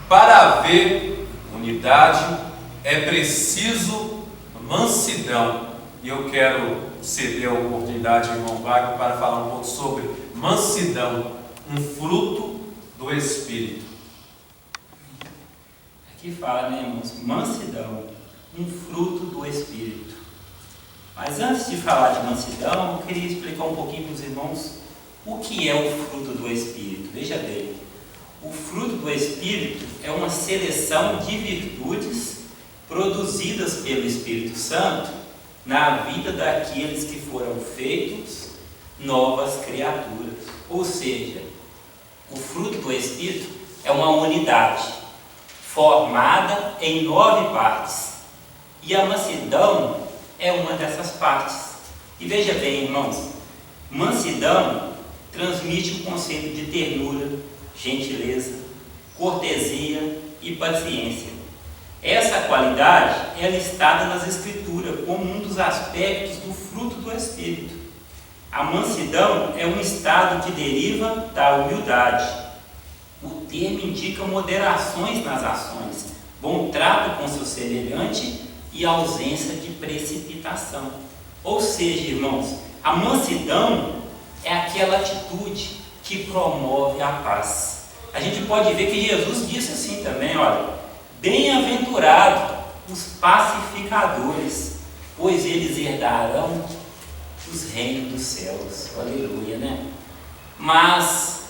para haver unidade é preciso mansidão. E eu quero ceder a oportunidade ao irmão Wagner para falar um pouco sobre mansidão, um fruto do Espírito. Aqui fala, né, irmãos? Mansidão, um fruto do Espírito. Mas antes de falar de mansidão, eu queria explicar um pouquinho para os irmãos o que é o fruto do Espírito. Veja bem, o fruto do Espírito é uma seleção de virtudes produzidas pelo Espírito Santo na vida daqueles que foram feitos novas criaturas. Ou seja, o fruto do Espírito é uma unidade formada em 9 partes. E a mansidão é uma dessas partes. E veja bem, irmãos, mansidão transmite o conceito de ternura, gentileza, cortesia e paciência. Essa qualidade é listada nas Escrituras como um dos aspectos do fruto do Espírito. A mansidão é um estado que deriva da humildade. O termo indica moderações nas ações, bom trato com seu semelhante e ausência de precipitação. Ou seja, irmãos, a mansidão é aquela atitude que promove a paz. A gente pode ver que Jesus disse assim também, olha: bem-aventurados os pacificadores, pois eles herdarão os reinos dos céus. Aleluia, né? Mas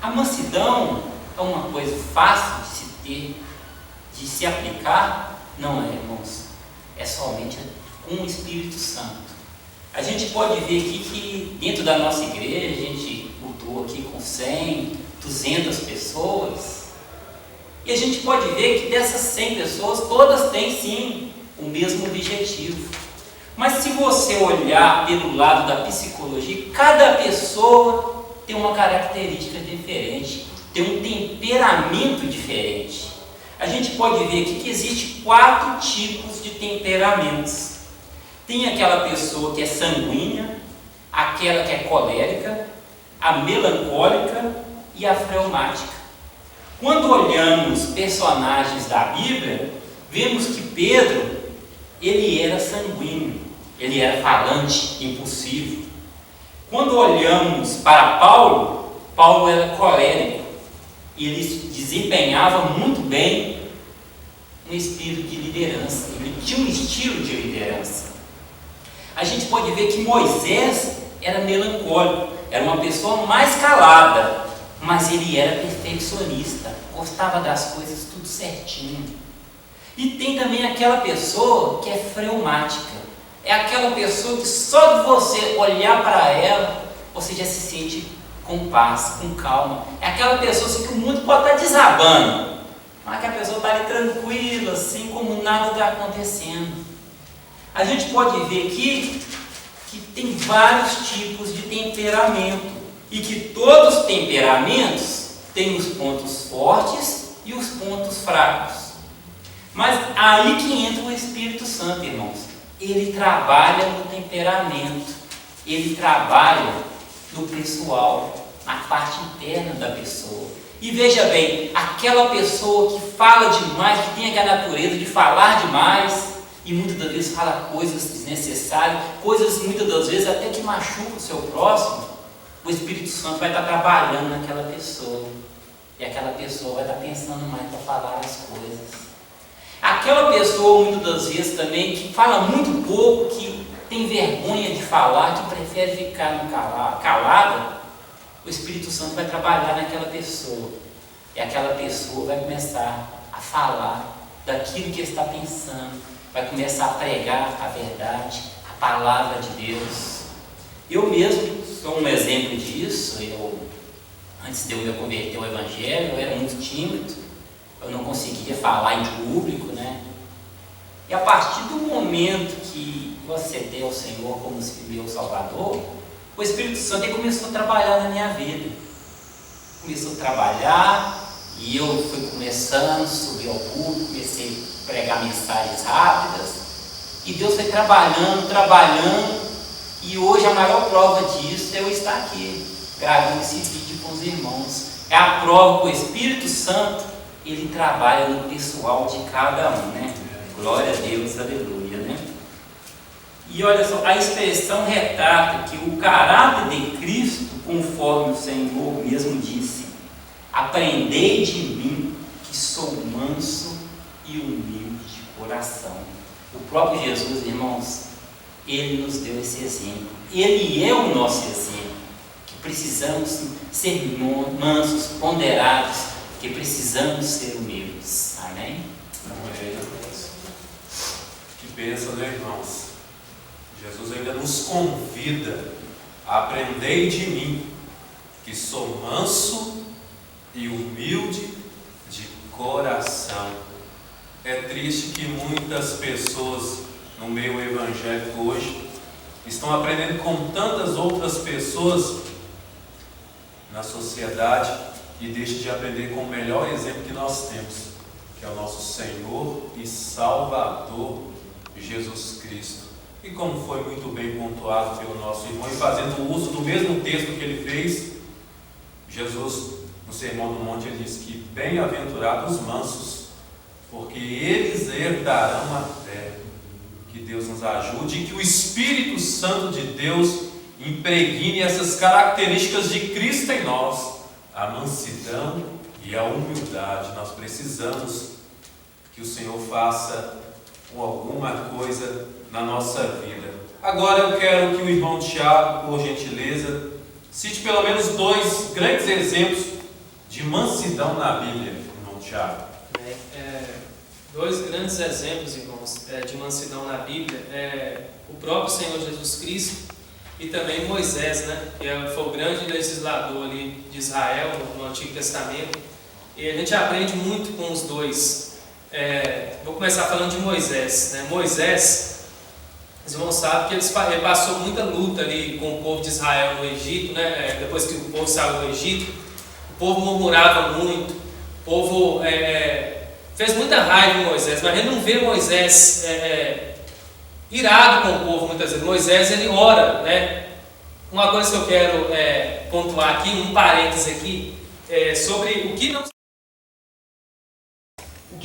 a mansidão é uma coisa fácil de se ter, de se aplicar? Não é, irmãos. É somente com o Espírito Santo. A gente pode ver aqui que dentro da nossa igreja, a gente lutou aqui com 100, 200 pessoas, e a gente pode ver que dessas 100 pessoas, todas têm sim o mesmo objetivo. Mas se você olhar pelo lado da psicologia, cada pessoa tem uma característica diferente, tem um temperamento diferente. A gente pode ver aqui que existem 4 tipos de temperamentos. Tem aquela pessoa que é sanguínea, aquela que é colérica, a melancólica e a fleumática. Quando olhamos personagens da Bíblia, vemos que Pedro, ele era sanguíneo, ele era falante, impulsivo. Quando olhamos para Paulo, Paulo era colérico e ele desempenhava muito bem um espírito de liderança, ele tinha um estilo de liderança. A gente pode ver que Moisés era melancólico, era uma pessoa mais calada, mas ele era perfeccionista, gostava das coisas tudo certinho. E tem também aquela pessoa que é fleumática, é aquela pessoa que só de você olhar para ela, você já se sente com paz, com calma. É aquela pessoa assim, que o mundo pode estar desabando, mas que a pessoa está ali tranquila, assim como nada está acontecendo. A gente pode ver aqui que tem vários tipos de temperamento e que todos os temperamentos têm os pontos fortes e os pontos fracos. Mas aí que entra o Espírito Santo, irmãos. Ele trabalha no temperamento, ele trabalha no pessoal, na parte interna da pessoa. E veja bem, aquela pessoa que fala demais, que tem aquela natureza de falar demais, e muitas das vezes fala coisas desnecessárias, coisas muitas das vezes até que machucam o seu próximo, o Espírito Santo vai estar trabalhando naquela pessoa. E aquela pessoa vai estar pensando mais para falar as coisas. Aquela pessoa, muitas das vezes também, que fala muito pouco, que tem vergonha de falar, que prefere ficar calada, o Espírito Santo vai trabalhar naquela pessoa. E aquela pessoa vai começar a falar daquilo que está pensando, vai começar a pregar a verdade, a palavra de Deus. Eu mesmo sou um exemplo disso. Antes de eu me converter ao Evangelho, eu era muito tímido, eu não conseguia falar em público, né? E a partir do momento que eu aceitei ao Senhor como meu Salvador, o Espírito Santo começou a trabalhar na minha vida. Começou a trabalhar e eu fui começando a subir ao público, comecei a pregar mensagens rápidas e Deus foi trabalhando e hoje a maior prova disso é eu estar aqui, gravando esse vídeo com os irmãos. É a prova que o Espírito Santo, ele trabalha no pessoal de cada um, né? Glória a Deus, aleluia, né? E olha só, a expressão retrata que o caráter de Cristo, conforme o Senhor mesmo disse: aprendei de mim, que sou manso e humilde de coração. O próprio Jesus, irmãos, ele nos deu esse exemplo. Ele é o nosso exemplo, que precisamos ser mansos, ponderados, que precisamos ser humildes. Amém? Amém. Que bênção, né, irmãos? Jesus ainda nos convida a aprender de mim, que sou manso e humilde de coração. É triste que muitas pessoas no meio evangélico hoje estão aprendendo com tantas outras pessoas na sociedade e deixam de aprender com o melhor exemplo que nós temos, que é o nosso Senhor e Salvador Jesus Cristo. E como foi muito bem pontuado pelo nosso irmão, e fazendo uso do mesmo texto que ele fez, Jesus, no Sermão do Monte, ele diz que bem-aventurados os mansos, porque eles herdarão a terra. Que Deus nos ajude e que o Espírito Santo de Deus impregne essas características de Cristo em nós, a mansidão e a humildade. Nós precisamos que o Senhor faça alguma coisa na nossa vida. Agora eu quero que o irmão Tiago, por gentileza, cite pelo menos 2 grandes exemplos de mansidão na Bíblia, irmão Tiago. 2 grandes exemplos, irmãos, de mansidão na Bíblia é o próprio Senhor Jesus Cristo e também Moisés, né? Que foi o grande legislador ali de Israel no Antigo Testamento. E a gente aprende muito com os dois. Vou começar falando de Moisés, né? Moisés, os irmãos sabem que ele passou muita luta ali com o povo de Israel no Egito, né? Depois que o povo saiu do Egito, o povo murmurava muito, o povo fez muita raiva em Moisés, mas a gente não vê Moisés irado com o povo muitas vezes. Moisés, ele ora, né? Uma coisa que eu quero pontuar aqui, um parêntese aqui, sobre o que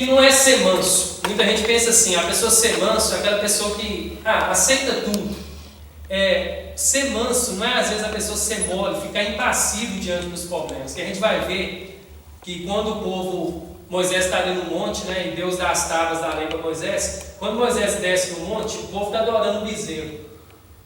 não é ser manso. Muita gente pensa assim, a pessoa ser manso é aquela pessoa que aceita tudo. Ser manso não é às vezes a pessoa ser mole, ficar impassível diante dos problemas. Que a gente vai ver que quando Moisés está ali no monte, né, e Deus dá as tábuas da lei para Moisés, quando Moisés desce no monte, o povo está adorando o bezerro.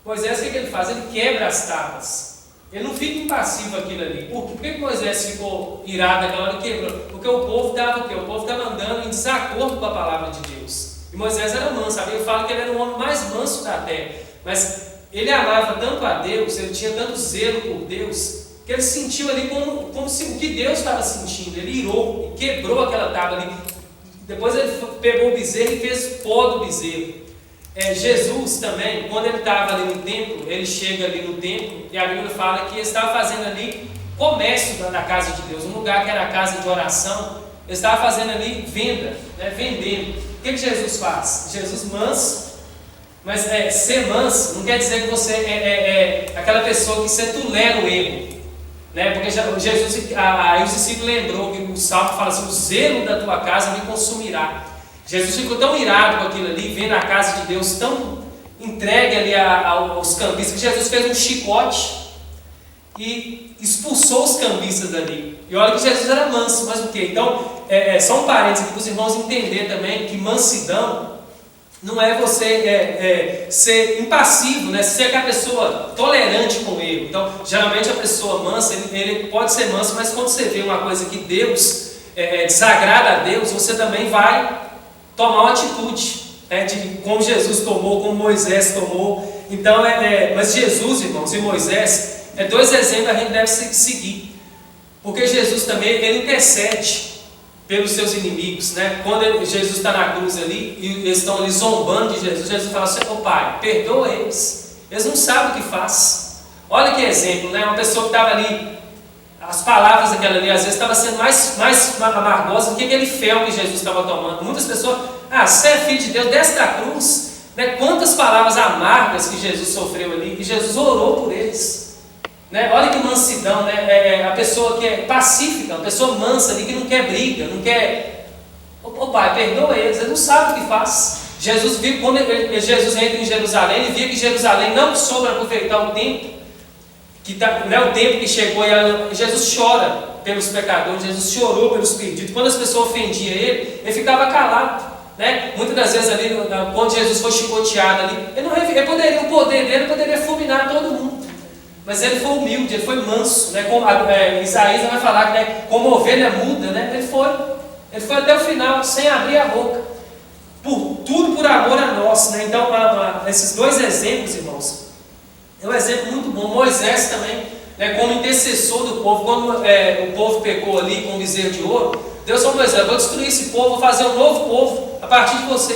Moisés, o que ele faz? Ele quebra as tábuas. Ele não fica impassivo aquilo ali. Por que Moisés ficou irado naquela hora e quebrou? Porque o povo estava o quê? O povo estava andando em desacordo com a palavra de Deus. E Moisés era manso, sabe? Eu falo que ele era o homem mais manso da terra. Mas ele amava tanto a Deus, ele tinha tanto zelo por Deus, que ele sentiu ali como se o que Deus estava sentindo. Ele irou e quebrou aquela tábua ali. Depois ele pegou o bezerro e fez pó do bezerro. Jesus também, quando ele estava ali no templo, ele chega ali no templo e a Bíblia fala que ele estava fazendo ali comércio da casa de Deus, um lugar que era a casa de oração. Ele estava fazendo ali venda, né, vendendo. O que Jesus faz? Jesus manso, mas ser manso não quer dizer que você é aquela pessoa que você tolera o erro, né? Porque Jesus, aí os discípulos lembrou que o Salmo fala assim: o zelo da tua casa me consumirá. Jesus ficou tão irado com aquilo ali, vendo a casa de Deus tão entregue ali aos cambistas, que Jesus fez um chicote e expulsou os cambistas dali. E olha que Jesus era manso, mas o quê? Então, só um parênteses aqui para os irmãos entenderem também que mansidão não é você ser impassivo, né? Ser aquela pessoa tolerante com o erro. Então, geralmente a pessoa mansa, ele pode ser manso, mas quando você vê uma coisa que Deus desagrada a Deus, você também vai tomar uma atitude, de como Jesus tomou, como Moisés tomou. Então, mas Jesus, irmãos, e Moisés, dois exemplos que a gente deve seguir. Porque Jesus também, ele intercede pelos seus inimigos, né? Quando Jesus está na cruz ali, e eles estão ali zombando de Jesus, Jesus fala assim: ô Pai, perdoa eles não sabem o que faz. Olha que exemplo, né? Uma pessoa que estava ali, as palavras daquela ali, às vezes estava sendo mais amargosa do que aquele fel que Jesus estava tomando. Muitas pessoas, você é filho de Deus, desce da cruz, né? Quantas palavras amargas que Jesus sofreu ali, e Jesus orou por eles. Né? Olha que mansidão, né? A pessoa que é pacífica, a pessoa mansa ali, que não quer briga, não quer. Ô Pai, perdoa eles não sabem o que faz. Jesus viu, quando Jesus entra em Jerusalém, ele via que Jerusalém não soube aproveitar o tempo, o tempo que chegou, e Jesus chora pelos pecadores, Jesus chorou pelos perdidos. Quando as pessoas ofendiam ele ficava calado. Né? Muitas das vezes ali, quando Jesus foi chicoteado ali, o poder dele poderia fulminar todo mundo. Mas ele foi humilde, ele foi manso, né? Como Isaías vai falar que, né, como ovelha muda, né? Ele foi até o final, sem abrir a boca. Tudo por amor a nós, né? Então, esses dois exemplos, irmãos, é um exemplo muito bom. Moisés também, né, como intercessor do povo, quando o povo pecou ali com o bezerro de ouro, Deus falou: Moisés, eu vou destruir esse povo, vou fazer um novo povo a partir de você.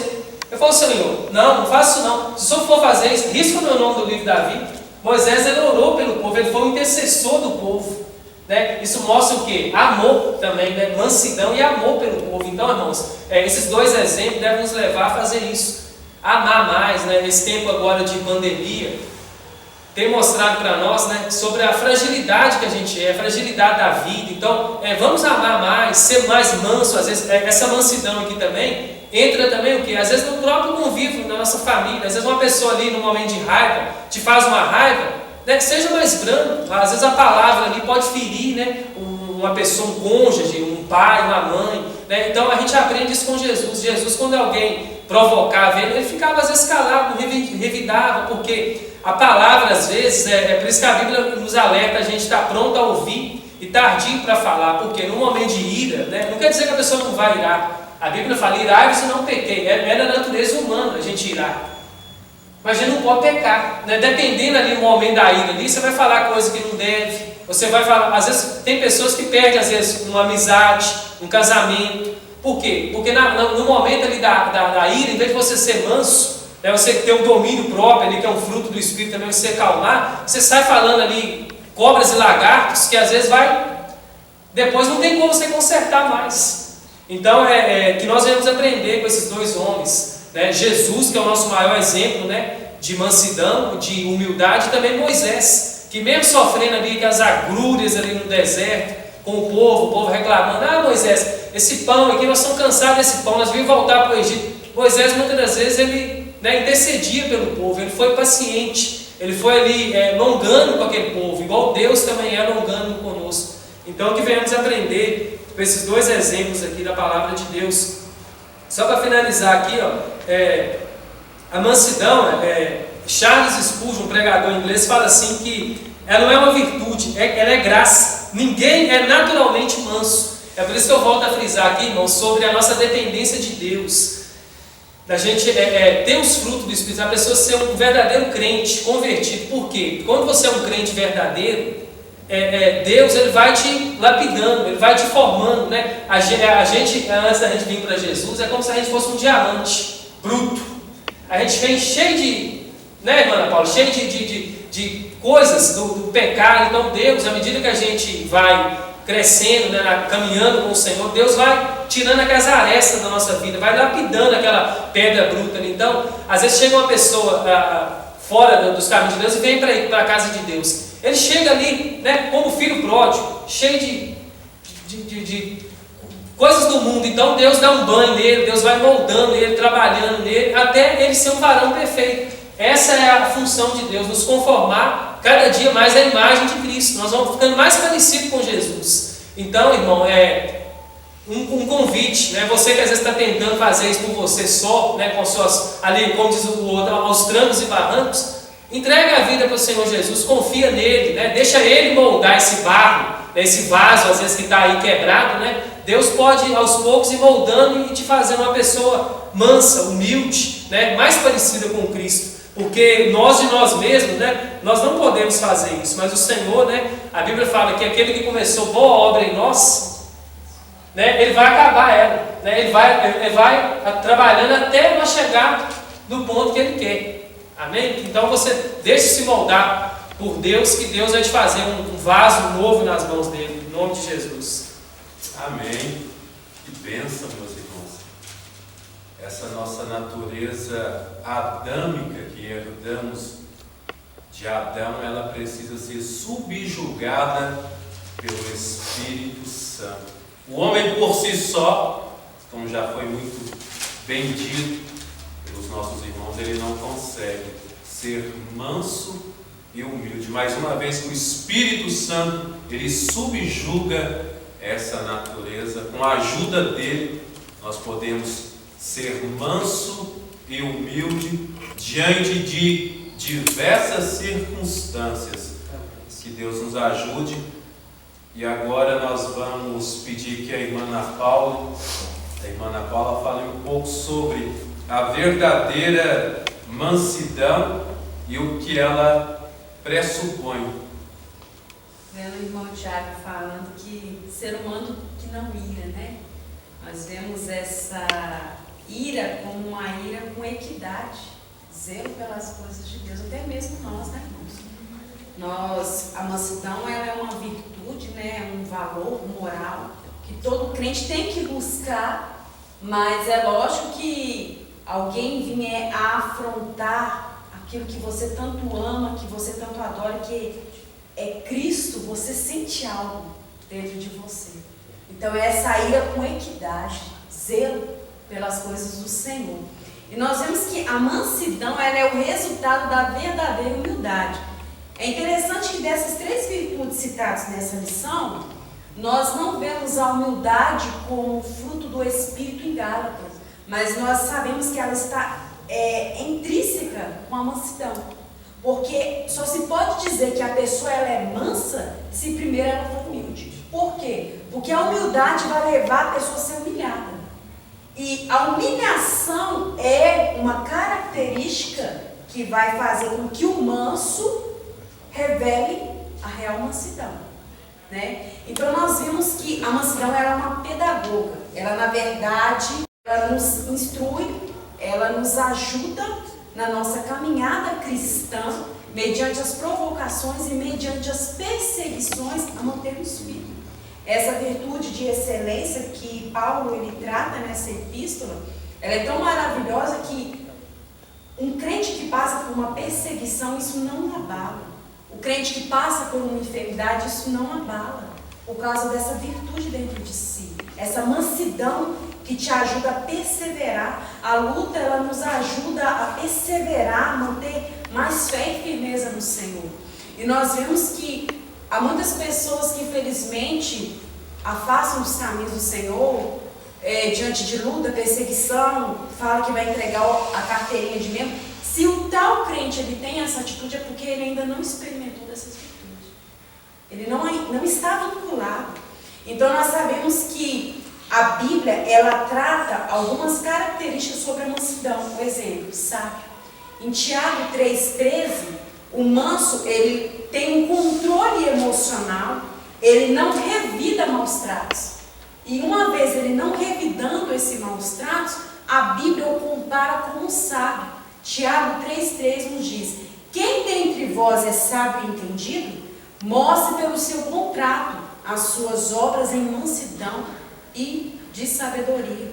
Eu falo: Senhor, não faço isso não. Se o Senhor for fazer isso, risca o meu nome do livro da vida. Moisés, ele orou pelo povo, ele foi um intercessor do povo, né? Isso mostra o quê? Amor também, né? Mansidão e amor pelo povo. Então, irmãos, esses dois exemplos devem nos levar a fazer isso, amar mais, né? Esse tempo agora de pandemia tem mostrado para nós, né, sobre a fragilidade que a gente a fragilidade da vida. Então, vamos amar mais, ser mais manso. Às vezes, essa mansidão aqui também entra também o quê? Às vezes no próprio convívio, na nossa família. Às vezes uma pessoa ali, num momento de raiva, te faz uma raiva, né, que seja mais brando. Às vezes a palavra ali pode ferir, né, uma pessoa, um cônjuge, um pai, uma mãe, né? Então a gente aprende isso com Jesus. Jesus, quando alguém provocava ele ficava às vezes calado, não revidava, porque a palavra, às vezes, por isso que a Bíblia nos alerta, a gente está pronto a ouvir e tardio para falar, porque num momento de ira, né, não quer dizer que a pessoa não vai irar. A Bíblia fala: irai se não pequei. É da natureza humana a gente irar. Mas a gente não pode pecar, né? Dependendo ali do momento da ira ali, você vai falar coisa que não deve. Você vai falar, às vezes tem pessoas que perdem, às vezes, uma amizade, um casamento. Por quê? Porque no momento ali da ira, em vez de você ser manso, você ter um domínio próprio ali, que é um fruto do Espírito também, você acalmar, você sai falando ali cobras e lagartos, que às vezes depois não tem como você consertar mais. Então, que nós devemos aprender com esses dois homens, né? Jesus, que é o nosso maior exemplo, né, de mansidão, de humildade, e também Moisés, que mesmo sofrendo ali com as agrúrias ali no deserto, com o povo reclamando: Moisés, esse pão aqui, nós estamos cansados desse pão, nós vimos voltar para o Egito. Moisés, muitas das vezes, ele, né, intercedia pelo povo, ele foi paciente, ele foi ali longano com aquele povo, igual Deus também é longano conosco. Então, que venhamos aprender com esses dois exemplos aqui da palavra de Deus. Só para finalizar aqui, a mansidão, Charles Spurgeon, um pregador inglês, fala assim que ela não é uma virtude, ela é graça. Ninguém é naturalmente manso. É por isso que eu volto a frisar aqui, irmãos, sobre a nossa dependência de Deus. Da gente ter os frutos do Espírito, a pessoa ser um verdadeiro crente, convertido. Por quê? Quando você é um crente verdadeiro, Deus, ele vai te lapidando, ele vai te formando, né? A gente, antes da gente vir para Jesus, é como se a gente fosse um diamante bruto. A gente vem cheio de, né, irmã Paula, cheio de coisas do pecado. Então Deus, à medida que a gente vai crescendo, né, caminhando com o Senhor, Deus vai tirando aquelas arestas da nossa vida, vai lapidando aquela pedra bruta ali. Então, às vezes chega uma pessoa fora dos caminhos de Deus e vem para a casa de Deus. Ele chega ali, né, como filho pródigo, cheio de coisas do mundo. Então Deus dá um banho nele, Deus vai moldando ele, trabalhando nele, até ele ser um varão perfeito. Essa é a função de Deus, nos conformar cada dia mais à imagem de Cristo. Nós vamos ficando mais parecidos com Jesus. Então, irmão, um convite, né? Você que às vezes está tentando fazer isso por você só, né? Com suas, ali, como diz o outro, aos trancos e barrancos, entrega a vida para o Senhor Jesus, confia nele, né? Deixa Ele moldar esse barro, né? Esse vaso às vezes que está aí quebrado, né? Deus pode aos poucos ir moldando e te fazer uma pessoa mansa, humilde, né? Mais parecida com Cristo. Porque nós de nós mesmos, né, nós não podemos fazer isso, mas o Senhor, né, a Bíblia fala que aquele que começou boa obra em nós, né, Ele vai acabar ela, né, ele vai trabalhando até nós chegar no ponto que Ele quer, amém? Então você deixe-se moldar por Deus, que Deus vai te fazer um vaso novo nas mãos dEle, em nome de Jesus. Amém. Que bênção, meus irmãos. Essa nossa natureza adâmica que herdamos de Adão, ela precisa ser subjugada pelo Espírito Santo. O homem por si só, como já foi muito bem dito pelos nossos irmãos, ele não consegue ser manso e humilde. Mais uma vez que o Espírito Santo, ele subjuga essa natureza. Com a ajuda dele, nós podemos ser manso e humilde diante de diversas circunstâncias. Que Deus nos ajude. E agora nós vamos pedir que a irmã Ana Paula fale um pouco sobre a verdadeira mansidão e o que ela pressupõe. Vendo o irmão Tiago falando que ser humano que não ira, né? Nós vemos essa ira como uma ira com equidade, zelo pelas coisas de Deus, até mesmo nós, né, irmãos? A mansidão, ela é uma virtude, né? É um valor moral que todo crente tem que buscar, mas é lógico que alguém vier a afrontar aquilo que você tanto ama, que você tanto adora, que é Cristo, você sente algo dentro de você. Então é essa ira com equidade, zelo pelas coisas do Senhor. E nós vemos que a mansidão, ela é o resultado da verdadeira humildade. É interessante que dessas 3 virtudes citadas nessa lição, nós não vemos a humildade como fruto do Espírito em Gálatas, mas nós sabemos que ela está intrínseca com a mansidão. Porque só se pode dizer que a pessoa ela é mansa se primeiro ela for humilde. Por quê? Porque a humildade vai levar a pessoa a ser humilhada. E a humilhação é uma característica que vai fazer com que o manso revele a real mansidão, né? Então nós vimos que a mansidão ela é uma pedagoga. Ela, na verdade, ela nos instrui, ela nos ajuda na nossa caminhada cristã, mediante as provocações e mediante as perseguições, a mantermos firmes. Essa virtude de excelência que Paulo ele trata nessa epístola, ela é tão maravilhosa que um crente que passa por uma perseguição, isso não abala. O crente que passa por uma enfermidade, isso não abala, por causa dessa virtude dentro de si, essa mansidão que te ajuda a perseverar. A luta, ela nos ajuda a perseverar, a manter mais fé e firmeza no Senhor. E nós vemos que há muitas pessoas que infelizmente afastam os caminhos do Senhor, diante de luta, perseguição, fala que vai entregar a carteirinha de membro. Se o tal crente ele tem essa atitude, é porque ele ainda não experimentou dessas virtudes. Ele não está vinculado. Então nós sabemos que a Bíblia, ela trata algumas características sobre a mansidão. Por exemplo, sábio. Em Tiago 3,13, o manso, ele tem um controle emocional, ele não revida maus tratos. E uma vez ele não revidando esses maus tratos, a Bíblia o compara com um sábio. Tiago 3,3 nos diz: quem dentre vós é sábio e entendido, mostre pelo seu bom trato as suas obras em mansidão e de sabedoria.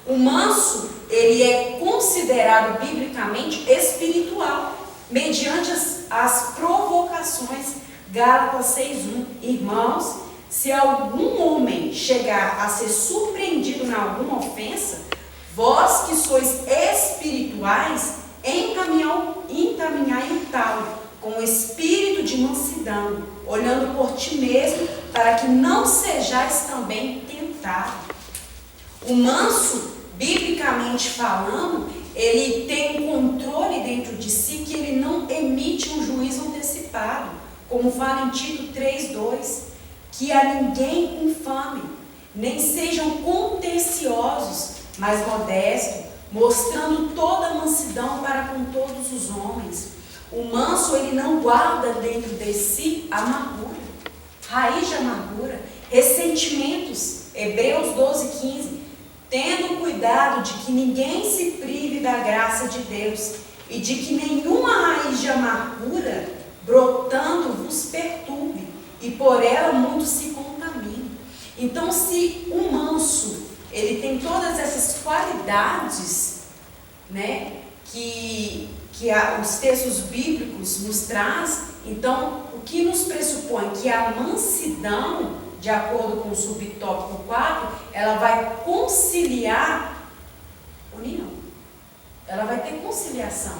O manso, ele é considerado biblicamente espiritual, mediante as provocações. Gálatas 6:1. Irmãos, se algum homem chegar a ser surpreendido em alguma ofensa, vós que sois espirituais, encaminhai o tal, com o espírito de mansidão, olhando por ti mesmo, para que não sejais também tentado. O manso, biblicamente falando, ele tem um controle dentro de si, que ele não emite um juízo antecipado, como fala em Tito 3:2, que a ninguém infame, nem sejam contenciosos, mas modestos, mostrando toda mansidão para com todos os homens. O manso, ele não guarda dentro de si amargura, raiz de amargura, ressentimentos. Hebreus 12:15, tendo cuidado de que ninguém se prive da graça de Deus e de que nenhuma raiz de amargura brotando vos perturbe e por ela muitos se contaminam. Então, se o manso, ele tem todas essas qualidades, né, que os textos bíblicos nos traz, então o que nos pressupõe que a mansidão, de acordo com o subtópico 4, ela vai conciliar união, ela vai ter conciliação.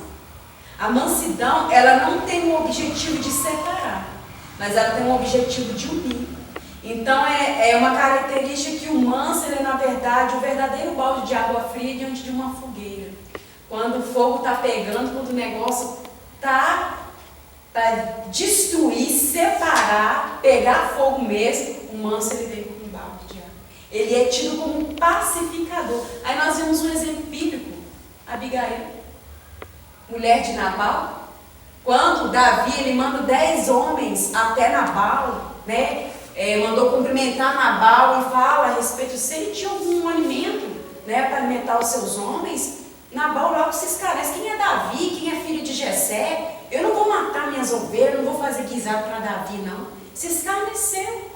A mansidão, ela não tem o objetivo de separar, mas ela tem o objetivo de unir. Então é uma característica que o manso, ele é na verdade o verdadeiro balde de água fria diante de uma fogueira. Quando o fogo está pegando, quando o negócio está para destruir, separar, pegar fogo mesmo, o manso, ele vem com um balde de água. Ele é tido como um pacificador. Aí nós vemos um exemplo bíblico, Abigail, mulher de Nabal. Quando Davi, ele manda 10 homens até Nabal, né? Mandou cumprimentar Nabal e fala a respeito se ele tinha algum alimento, né, para alimentar os seus homens. Nabal logo se esclarece: quem é Davi, quem é filho de Jessé? Eu não vou matar minhas ovelhas, não vou fazer guisado para Davi, não. Se esclareceu.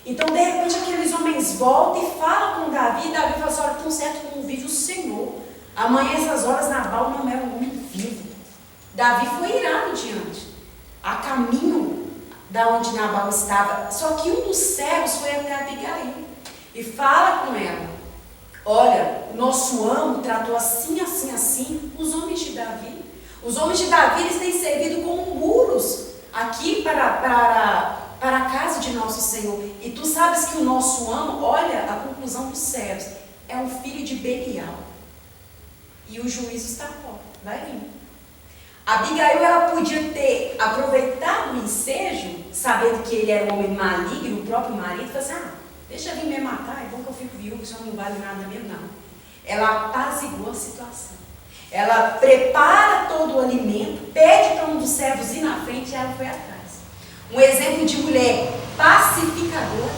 Então, de repente, aqueles homens voltam e falam com Davi. Davi fala assim: olha, tão certo como vive o Senhor, amanhã essas horas Nabal não é um homem vivo. Davi foi irado diante, a caminho da onde Nabal estava. Só que um dos servos foi até Abigail e fala com ela: olha, o nosso amo tratou assim, assim, assim os homens de Davi. Os homens de Davi, eles têm servido como muros aqui para a casa de nosso Senhor. E tu sabes que o nosso amo, olha a conclusão dos servos, é um filho de Belial. E o juízo está fora, vai vir. Abigail, ela podia ter aproveitado o ensejo, sabendo que ele era um homem maligno, o próprio marido, e falou assim: deixa vir me matar, é bom que eu fico viúva, isso não vale nada mesmo, não. Ela apaziguou a situação. Ela prepara todo o alimento, pede para um dos servos ir na frente e ela foi atrás. Um exemplo de mulher pacificadora,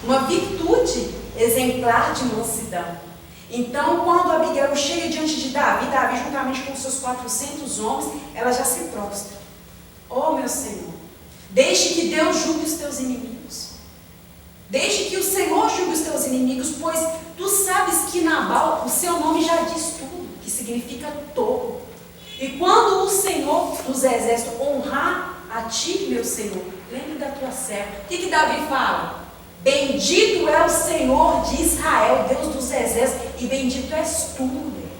uma virtude exemplar de mansidão. Então, quando Abigail chega diante de Davi, Davi juntamente com seus 400 homens, ela já se prostra. Oh, meu Senhor, deixe que Deus julgue os teus inimigos. Deixe que o Senhor julgue os teus inimigos, pois tu sabes que Nabal, o seu nome já diz tudo, que significa tolo. E quando o Senhor dos exércitos honrar a ti, meu Senhor, lembre da tua serva. O que Davi fala? Bendito é o Senhor de Israel, Deus dos exércitos, e bendito és tu, mulher.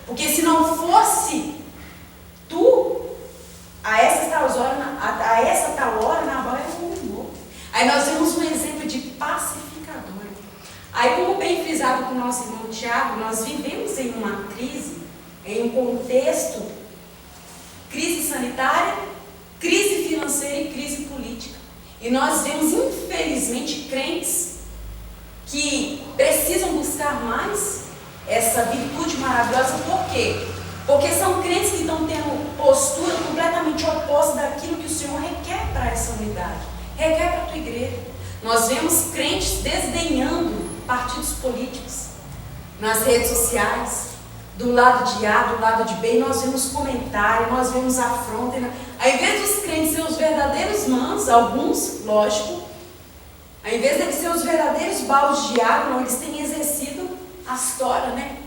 Porque se não fosse tu, a essa tal hora, Nabal era um homem morto. Aí nós vemos um exemplo de pacificador. Aí, como bem frisado com o nosso irmão Tiago, nós vivemos em uma crise, em um contexto, crise sanitária, crise financeira e crise política. E nós vemos, infelizmente, crentes que precisam buscar mais essa virtude maravilhosa. Por quê? Porque são crentes que estão tendo postura completamente oposta daquilo que o Senhor requer para essa unidade, requer para a tua igreja. Nós vemos crentes desdenhando partidos políticos nas redes sociais, do lado de A, do lado de B, e nós vemos comentário, nós vemos afronta. Ao invés dos crentes serem os verdadeiros mansos, alguns, lógico, Ao invés de ser os verdadeiros baldes de água, não, eles têm exercido a história, né?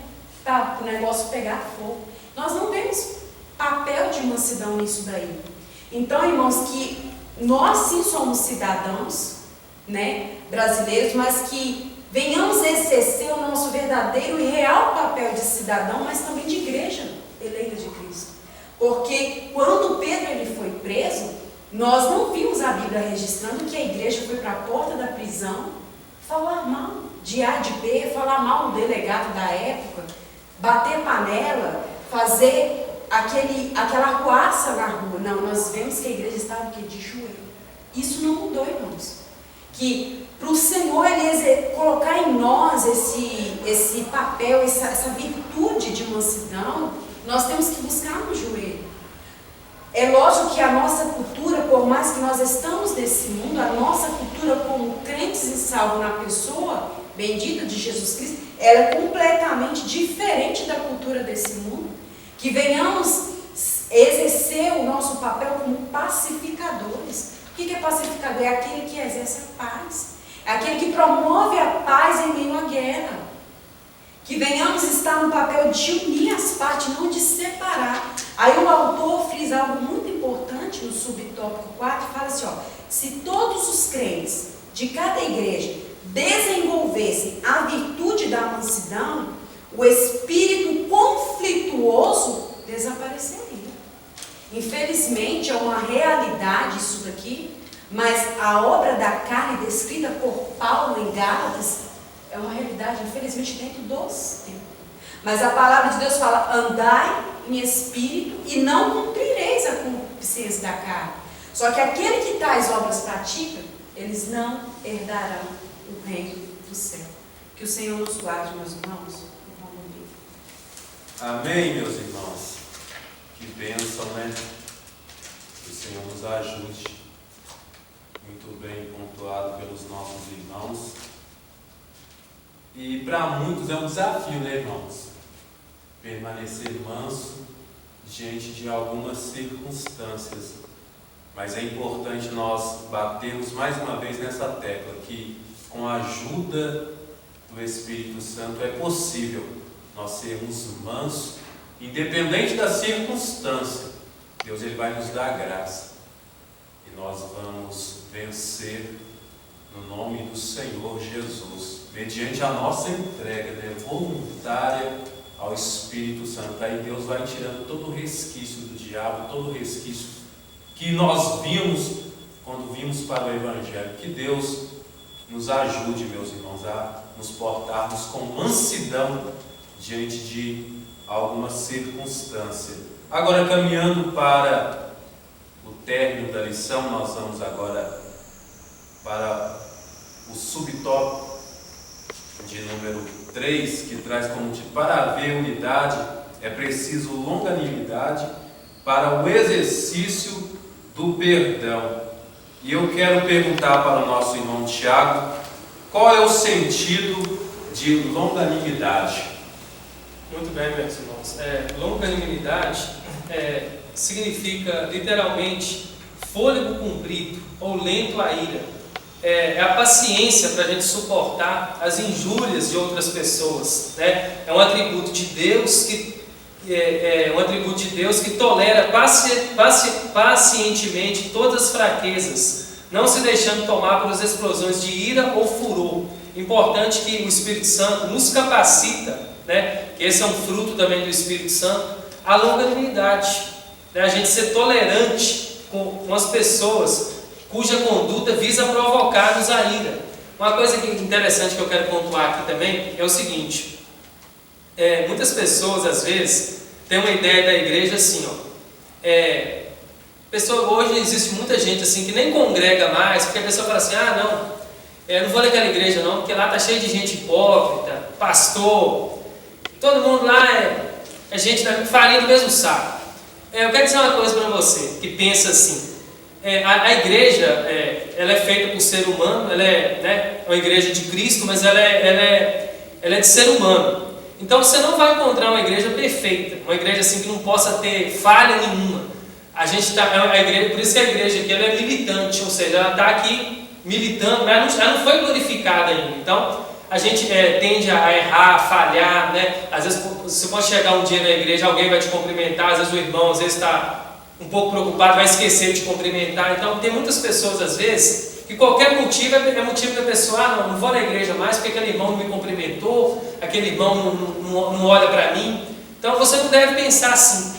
Para o negócio pegar fogo. Nós não temos papel de mansidão nisso daí. Então, irmãos, que nós sim somos cidadãos, né, brasileiros, mas que venhamos exercer o nosso verdadeiro e real papel de cidadão, mas também de igreja eleita de Cristo. Porque quando Pedro ele foi preso, nós não vimos a Bíblia registrando que a igreja foi para a porta da prisão falar mal de A de B, falar mal do delegado da época, bater panela, fazer aquela arruaça na rua. Não, nós vemos que a igreja estava de joelho. Isso não mudou, irmãos. Que para o Senhor ele colocar em nós esse papel, essa virtude de mansidão, nós temos que buscar no joelho. É lógico que a nossa cultura, por mais que nós estamos nesse mundo, a nossa cultura como crentes e salvos na pessoa bendita de Jesus Cristo, ela é completamente diferente da cultura desse mundo. Que venhamos exercer o nosso papel como pacificadores. O que é pacificador? É aquele que exerce a paz. É aquele que promove a paz em meio à guerra. Que venhamos estar no papel de unir as partes, não de separar. Aí o autor frisa algo muito importante no subtópico 4, fala assim, ó, se todos os crentes de cada igreja desenvolvessem a virtude da mansidão, o espírito conflituoso desapareceria. Infelizmente é uma realidade isso daqui, mas a obra da carne descrita por Paulo em Gálatas é uma realidade, infelizmente, dentro dos tempos. Mas a palavra de Deus fala, andai em espírito e não cumprireis a concupiscência da carne. Só que aquele que tais obras pratica, eles não herdarão o reino do céu. Que o Senhor nos guarde, meus irmãos. Amém, meus irmãos. Que bênção, né? Que o Senhor nos ajude. Muito bem pontuado pelos nossos irmãos. E para muitos é um desafio, né, irmãos? Permanecer manso diante de algumas circunstâncias. Mas é importante nós batermos mais uma vez nessa tecla, que com a ajuda do Espírito Santo é possível nós sermos mansos, independente da circunstância. Deus ele vai nos dar graça e nós vamos vencer no nome do Senhor Jesus, mediante a nossa entrega, né, voluntária ao Espírito Santo. Aí Deus vai tirando todo o resquício do diabo, todo o resquício que nós vimos quando vimos para o Evangelho. Que Deus nos ajude, meus irmãos, a nos portarmos com mansidão diante de alguma circunstância. Agora, caminhando para o término da lição, nós vamos agora para o subtópico de número 3, que traz como título: para haver unidade é preciso longanimidade para o exercício do perdão. E eu quero perguntar para o nosso irmão Tiago, qual é o sentido de longanimidade? Muito bem, meus irmãos. Longanimidade significa literalmente fôlego comprido ou lento à ira. É a paciência para a gente suportar as injúrias de outras pessoas, né? É um atributo de Deus que tolera pacientemente todas as fraquezas, não se deixando tomar pelas explosões de ira ou furor. Importante que o Espírito Santo nos capacita, né? Que esse é um fruto também do Espírito Santo, a longanimidade, né? A gente ser tolerante com as pessoas cuja conduta visa provocar-nos a ira. Uma coisa interessante que eu quero pontuar aqui também é o seguinte: muitas pessoas às vezes têm uma ideia da igreja assim, hoje existe muita gente assim que nem congrega mais, porque a pessoa fala assim, não vou naquela igreja não, porque lá está cheio de gente hipócrita, pastor, todo mundo lá é gente farinha do mesmo saco. Eu quero dizer uma coisa para você que pensa assim: a igreja ela é feita por ser humano, ela é uma igreja de Cristo, mas ela é de ser humano. Então você não vai encontrar uma igreja perfeita, uma igreja assim que não possa ter falha nenhuma. A igreja, por isso que a igreja aqui ela é militante, ou seja, ela está aqui militando, ela não foi glorificada ainda. Então, a gente tende a errar, a falhar, né? Às vezes você pode chegar um dia na igreja, alguém vai te cumprimentar, às vezes o irmão está um pouco preocupado, vai esquecer de te cumprimentar. Então, tem muitas pessoas, às vezes, que qualquer motivo é motivo da pessoa, não vou na igreja mais porque aquele irmão não me cumprimentou, aquele irmão não olha para mim. Então, você não deve pensar assim.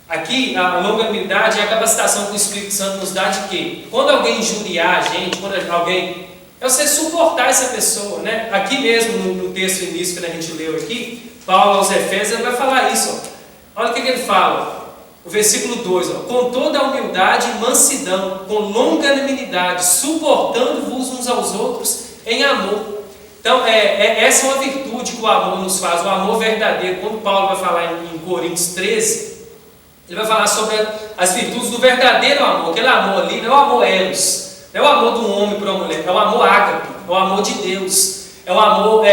Aqui, a longanimidade é a capacitação que o Espírito Santo nos dá de quê? Quando alguém injuriar a gente, quando alguém... É você suportar essa pessoa, né? Aqui mesmo, no texto início que a gente leu aqui, Paulo aos Efésios, ele vai falar isso. Ó. Olha o que ele fala. O versículo 2, ó, com toda a humildade e mansidão, com longanimidade, suportando-vos uns aos outros em amor. Então, essa é uma virtude que o amor nos faz, o amor verdadeiro. Quando Paulo vai falar em Coríntios 13, ele vai falar sobre as virtudes do verdadeiro amor. Aquele amor ali não é o amor eros, não é o amor do homem para a mulher, é o amor ágape, é o amor de Deus, é o amor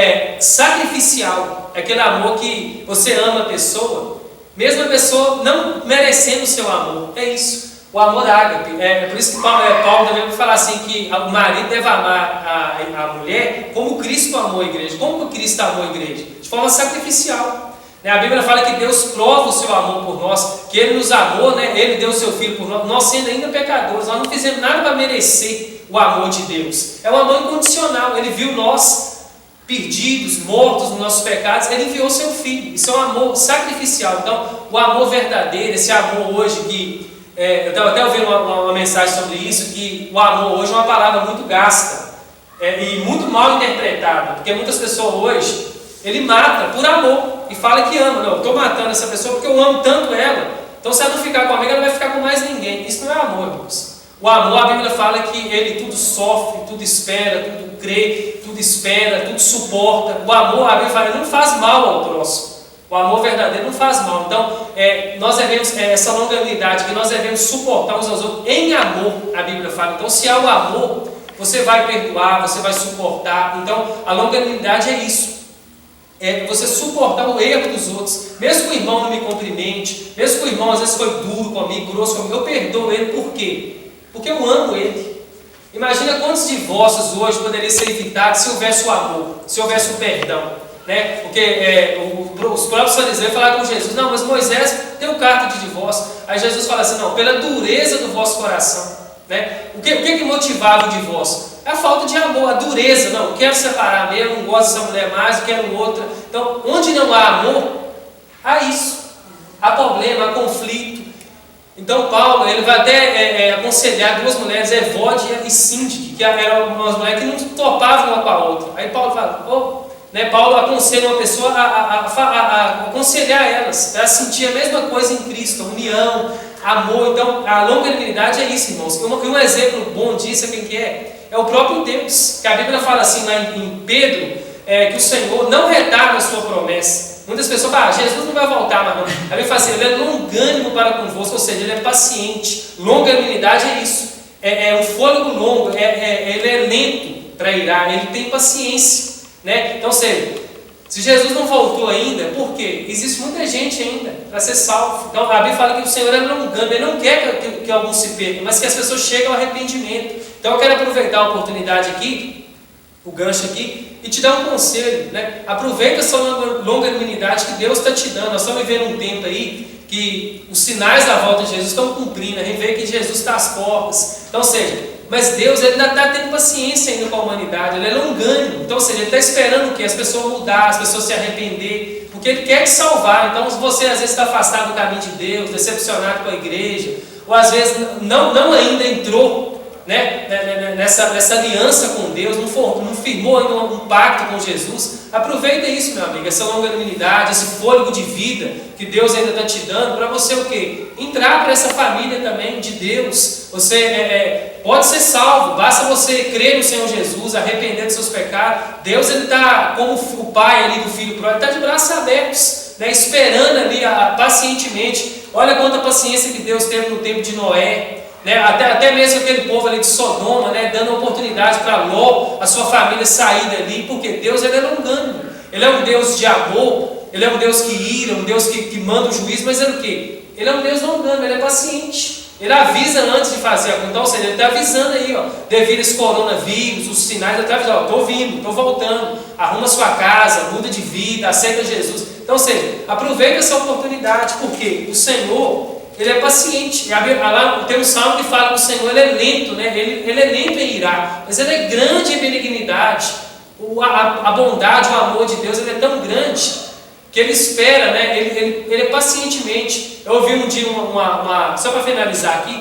sacrificial, é aquele amor que você ama a pessoa, mesmo a pessoa não merecendo o seu amor. É isso, o amor ágape. É por isso que Paulo também vai falar assim, que o marido deve amar a mulher como Cristo amou a igreja. Como que Cristo amou a igreja? De forma sacrificial. A Bíblia fala que Deus prova o seu amor por nós, que Ele nos amou, né? Ele deu o seu Filho por nós, nós sendo ainda pecadores, nós não fizemos nada para merecer o amor de Deus. É um amor incondicional. Ele viu nós perdidos, mortos nos nossos pecados, Ele enviou o seu Filho. Isso é um amor sacrificial. Então, o amor verdadeiro, esse amor hoje que... eu estava até ouvindo uma mensagem sobre isso, que o amor hoje é uma palavra muito gasta e muito mal interpretada, porque muitas pessoas hoje, ele mata por amor e fala que ama. Não, eu estou matando essa pessoa porque eu amo tanto ela, então se ela não ficar comigo, ela não vai ficar com mais ninguém. Isso não é amor, irmãos. O amor, a Bíblia fala que ele tudo sofre, tudo espera, tudo crê, tudo espera, tudo suporta. O amor, a Bíblia fala, ele não faz mal ao próximo. O amor verdadeiro não faz mal. Então, nós devemos, essa longanimidade, que nós devemos suportar uns aos outros em amor, a Bíblia fala. Então, se há o amor, você vai perdoar, você vai suportar. Então, a longanimidade é isso. É você suportar o erro dos outros. Mesmo que o irmão não me cumprimente, mesmo que o irmão às vezes foi duro comigo, grosso comigo, eu perdoo ele. Por quê? Porque eu amo ele. Imagina quantos divórcios hoje poderiam ser evitados se houvesse o amor, se houvesse o perdão, né? Porque os próprios fariseus falaram com Jesus, não, mas Moisés deu carta de divórcio. Aí Jesus fala assim, não, pela dureza do vosso coração, né? O que motivava o divórcio? É a falta de amor, a dureza. Não, eu quero separar mesmo, não gosto dessa mulher mais, eu quero outra. Então, onde não há amor, há isso, há problema, há conflito. Então Paulo, ele vai até aconselhar duas mulheres, Evódia e Síndique, que eram umas mulheres que não topavam uma com a outra. Aí Paulo fala, Paulo aconselha uma pessoa a aconselhar elas, para sentir a mesma coisa em Cristo, a união, amor. Então a longanimidade é isso, irmãos. Um exemplo bom disso, quem que é? É o próprio Deus, que a Bíblia fala assim lá em Pedro, que o Senhor não retarda a sua promessa. Muitas pessoas falam, Jesus não vai voltar, mas não. A Bíblia fala assim, ele é longânimo para convosco, ou seja, ele é paciente. Longanimidade é isso, é um fôlego longo, ele é lento para irar, ele tem paciência, né? Então, ou seja, se Jesus não voltou ainda, por quê? Existe muita gente ainda para ser salvo. Então, a Bíblia fala que o Senhor é longânimo, ele não quer que alguns se percam, mas que as pessoas cheguem ao arrependimento. Então, eu quero aproveitar a oportunidade aqui, o gancho aqui, e te dar um conselho, né? Aproveita essa longanimidade que Deus está te dando. Nós estamos vivendo um tempo aí que os sinais da volta de Jesus estão cumprindo. A gente vê que Jesus está às portas. Então, ou seja, mas Deus ele ainda está tendo paciência ainda com a humanidade. Ele é longânimo. Então, ou seja, Ele está esperando o quê? As pessoas mudar, as pessoas se arrepender, porque Ele quer te salvar. Então, se você às vezes está afastado do caminho de Deus, decepcionado com a igreja, ou às vezes não ainda entrou, né, nessa aliança com Deus, não firmou ainda um pacto com Jesus, aproveita isso, meu amigo, essa longanimidade, esse fôlego de vida que Deus ainda está te dando, para você o quê? Entrar para essa família também de Deus. Você pode ser salvo, basta você crer no Senhor Jesus, arrepender dos seus pecados. Deus ele está como o pai ali do filho pródigo, está de braços abertos, né, esperando ali pacientemente. Olha quanta paciência que Deus teve no tempo de Noé, né? Até mesmo aquele povo ali de Sodoma, né? Dando oportunidade para Ló, a sua família sair dali, porque Deus ele é longânimo, Ele é um Deus de amor, Ele é um Deus que ira, um Deus que manda o juízo, mas é o quê? Ele é um Deus longânimo, Ele é paciente, Ele avisa antes de fazer a conta. Então, ou seja, ele está avisando aí, ó, devido a esse coronavírus, os sinais, ele está avisando, ó, estou vindo, estou voltando, arruma sua casa, muda de vida, aceita Jesus. Então, ou seja, aproveita essa oportunidade, porque o Senhor, Ele é paciente. Lá tem um salmo que fala que o Senhor ele é lento, né? Ele é lento em irar, mas Ele é grande em benignidade. A bondade, o amor de Deus, Ele é tão grande que Ele espera, né? Ele é pacientemente. Eu ouvi um dia, só para finalizar aqui,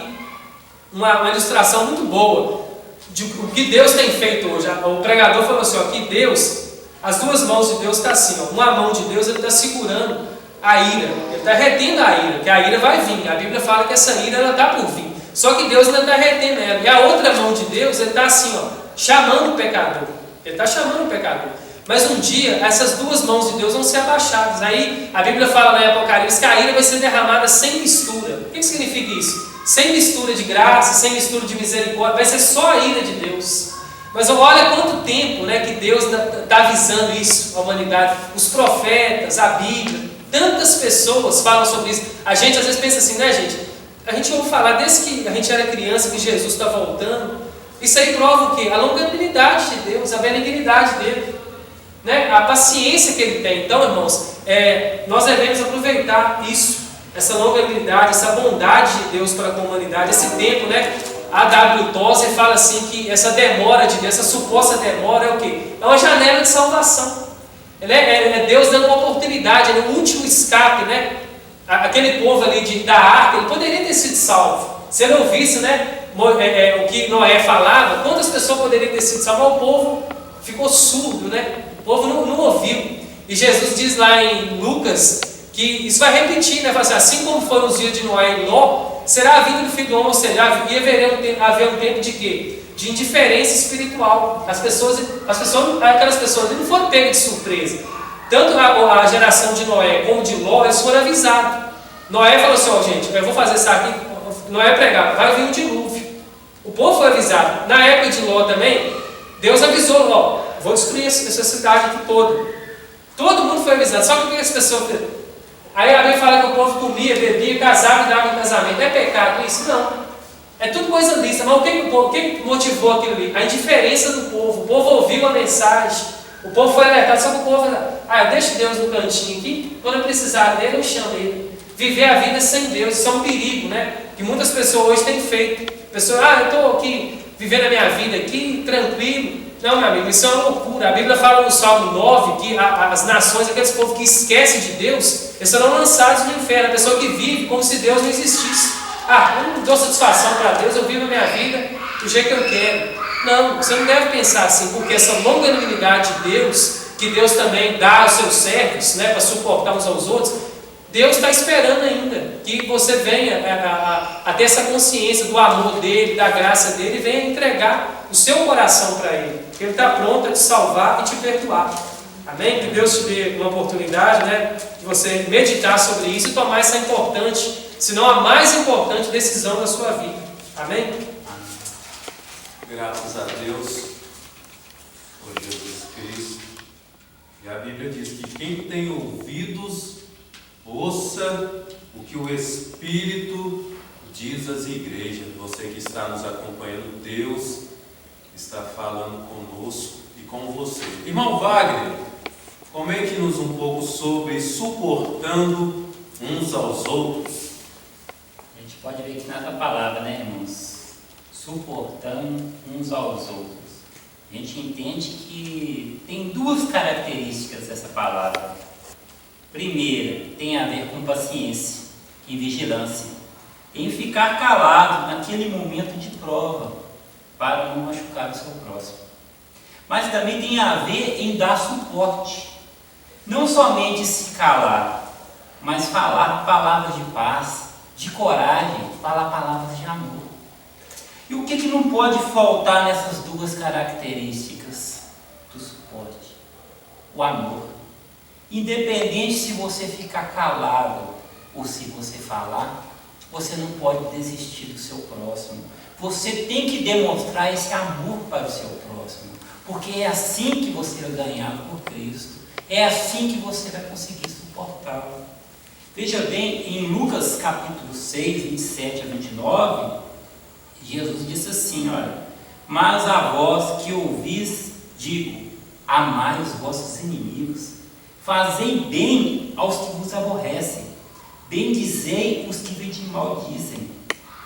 uma ilustração muito boa de o que Deus tem feito hoje. O pregador falou assim, ó, que Deus, as duas mãos de Deus estão assim, ó, uma mão de Deus Ele está segurando a ira, Ele está retendo a ira, que a ira vai vir. A Bíblia fala que essa ira ela está por vir, só que Deus ainda está retendo ela. E a outra mão de Deus, Ele está assim, ó, chamando o pecador. Ele está chamando o pecador. Mas um dia, essas duas mãos de Deus vão ser abaixadas. Aí a Bíblia fala na Apocalipse que a ira vai ser derramada sem mistura. O que significa isso? Sem mistura de graça, sem mistura de misericórdia, vai ser só a ira de Deus. Mas olha quanto tempo, né, que Deus está avisando isso à humanidade. Os profetas, a Bíblia, tantas pessoas falam sobre isso. A gente às vezes pensa assim, né, gente? A gente ouve falar desde que a gente era criança que Jesus está voltando. Isso aí prova o quê? A longanimidade de Deus, a benignidade dele, né? A paciência que Ele tem. Então, irmãos, nós devemos aproveitar isso, essa longanimidade, essa bondade de Deus para com a humanidade, esse tempo, né? A W. Tozer fala assim que essa demora de Deus, essa suposta demora é o quê? É uma janela de salvação. É Deus dando uma oportunidade, o último escape, né? Aquele povo ali da arca, ele poderia ter sido salvo. Se ele ouvisse, né, o que Noé falava, quantas pessoas poderiam ter sido salvas? O povo ficou surdo, né? O povo não ouviu. E Jesus diz lá em Lucas que isso vai repetir, né? Assim como foram os dias de Noé e Ló, será a vida do Filho do Homem, ou seja, haver um tempo de quê? De indiferença espiritual. Aquelas pessoas não foram pegas de surpresa. Tanto a geração de Noé como de Ló, eles foram avisados. Noé falou assim, ó, gente, eu vou fazer isso aqui. Noé pregava, vai vir um dilúvio. O povo foi avisado. Na época de Ló também, Deus avisou Ló, vou destruir essa cidade aqui toda. Todo mundo foi avisado. Só que as pessoas... Aí a Bíblia fala que o povo comia, bebia, casava e dava em casamento. É pecado isso? Não. É tudo coisa lícita. Mas o que motivou aquilo ali? A indiferença do povo. O povo ouviu a mensagem. O povo foi alertado. Só que o povo... eu deixo Deus no cantinho aqui. Quando eu precisar dele, eu chamo ele. Viver a vida sem Deus. Isso é um perigo, né? Que muitas pessoas hoje têm feito. Pessoas, eu estou aqui vivendo a minha vida aqui, tranquilo. Não, meu amigo, isso é uma loucura. A Bíblia fala no Salmo 9 que as nações, aqueles povos que esquecem de Deus, eles serão lançados no inferno. A pessoa que vive como se Deus não existisse. Eu não dou satisfação para Deus, eu vivo a minha vida do jeito que eu quero. Não, você não deve pensar assim, porque essa longanimidade de Deus, que Deus também dá aos seus servos, né, para suportar uns aos outros, Deus está esperando ainda que você venha a ter essa consciência do amor dEle, da graça dEle, e venha entregar o seu coração para Ele, porque Ele está pronto a te salvar e te perdoar. Amém? Que Deus te dê uma oportunidade, né, de você meditar sobre isso e tomar essa importante, se não a mais importante decisão da sua vida. Amém? Graças a Deus por Jesus Cristo. E a Bíblia diz que quem tem ouvidos, ouça o que o Espírito diz às igrejas. Você que está nos acompanhando, Deus está falando conosco e com você. Irmão Wagner, comente-nos um pouco sobre suportando uns aos outros. A gente pode ver que nessa palavra, né, irmãos? Suportando uns aos outros. A gente entende que tem duas características dessa palavra. Primeira, tem a ver com paciência e vigilância, em ficar calado naquele momento de prova, para não machucar o seu próximo. Mas também tem a ver em dar suporte, não somente se calar, mas falar palavras de paz, de coragem, falar palavras de amor. E o que não pode faltar nessas duas características do suporte? O amor. Independente se você ficar calado ou se você falar, você não pode desistir do seu próximo. Você tem que demonstrar esse amor para o seu próximo, porque é assim que você vai ganhar por Cristo. É assim que você vai conseguir suportá-lo. Veja bem, em Lucas capítulo 6, 27 a 29, Jesus disse assim, olha: mas a vós que ouvis, digo, amai os vossos inimigos, fazei bem aos que vos aborrecem, bendizei os que vos maldizem,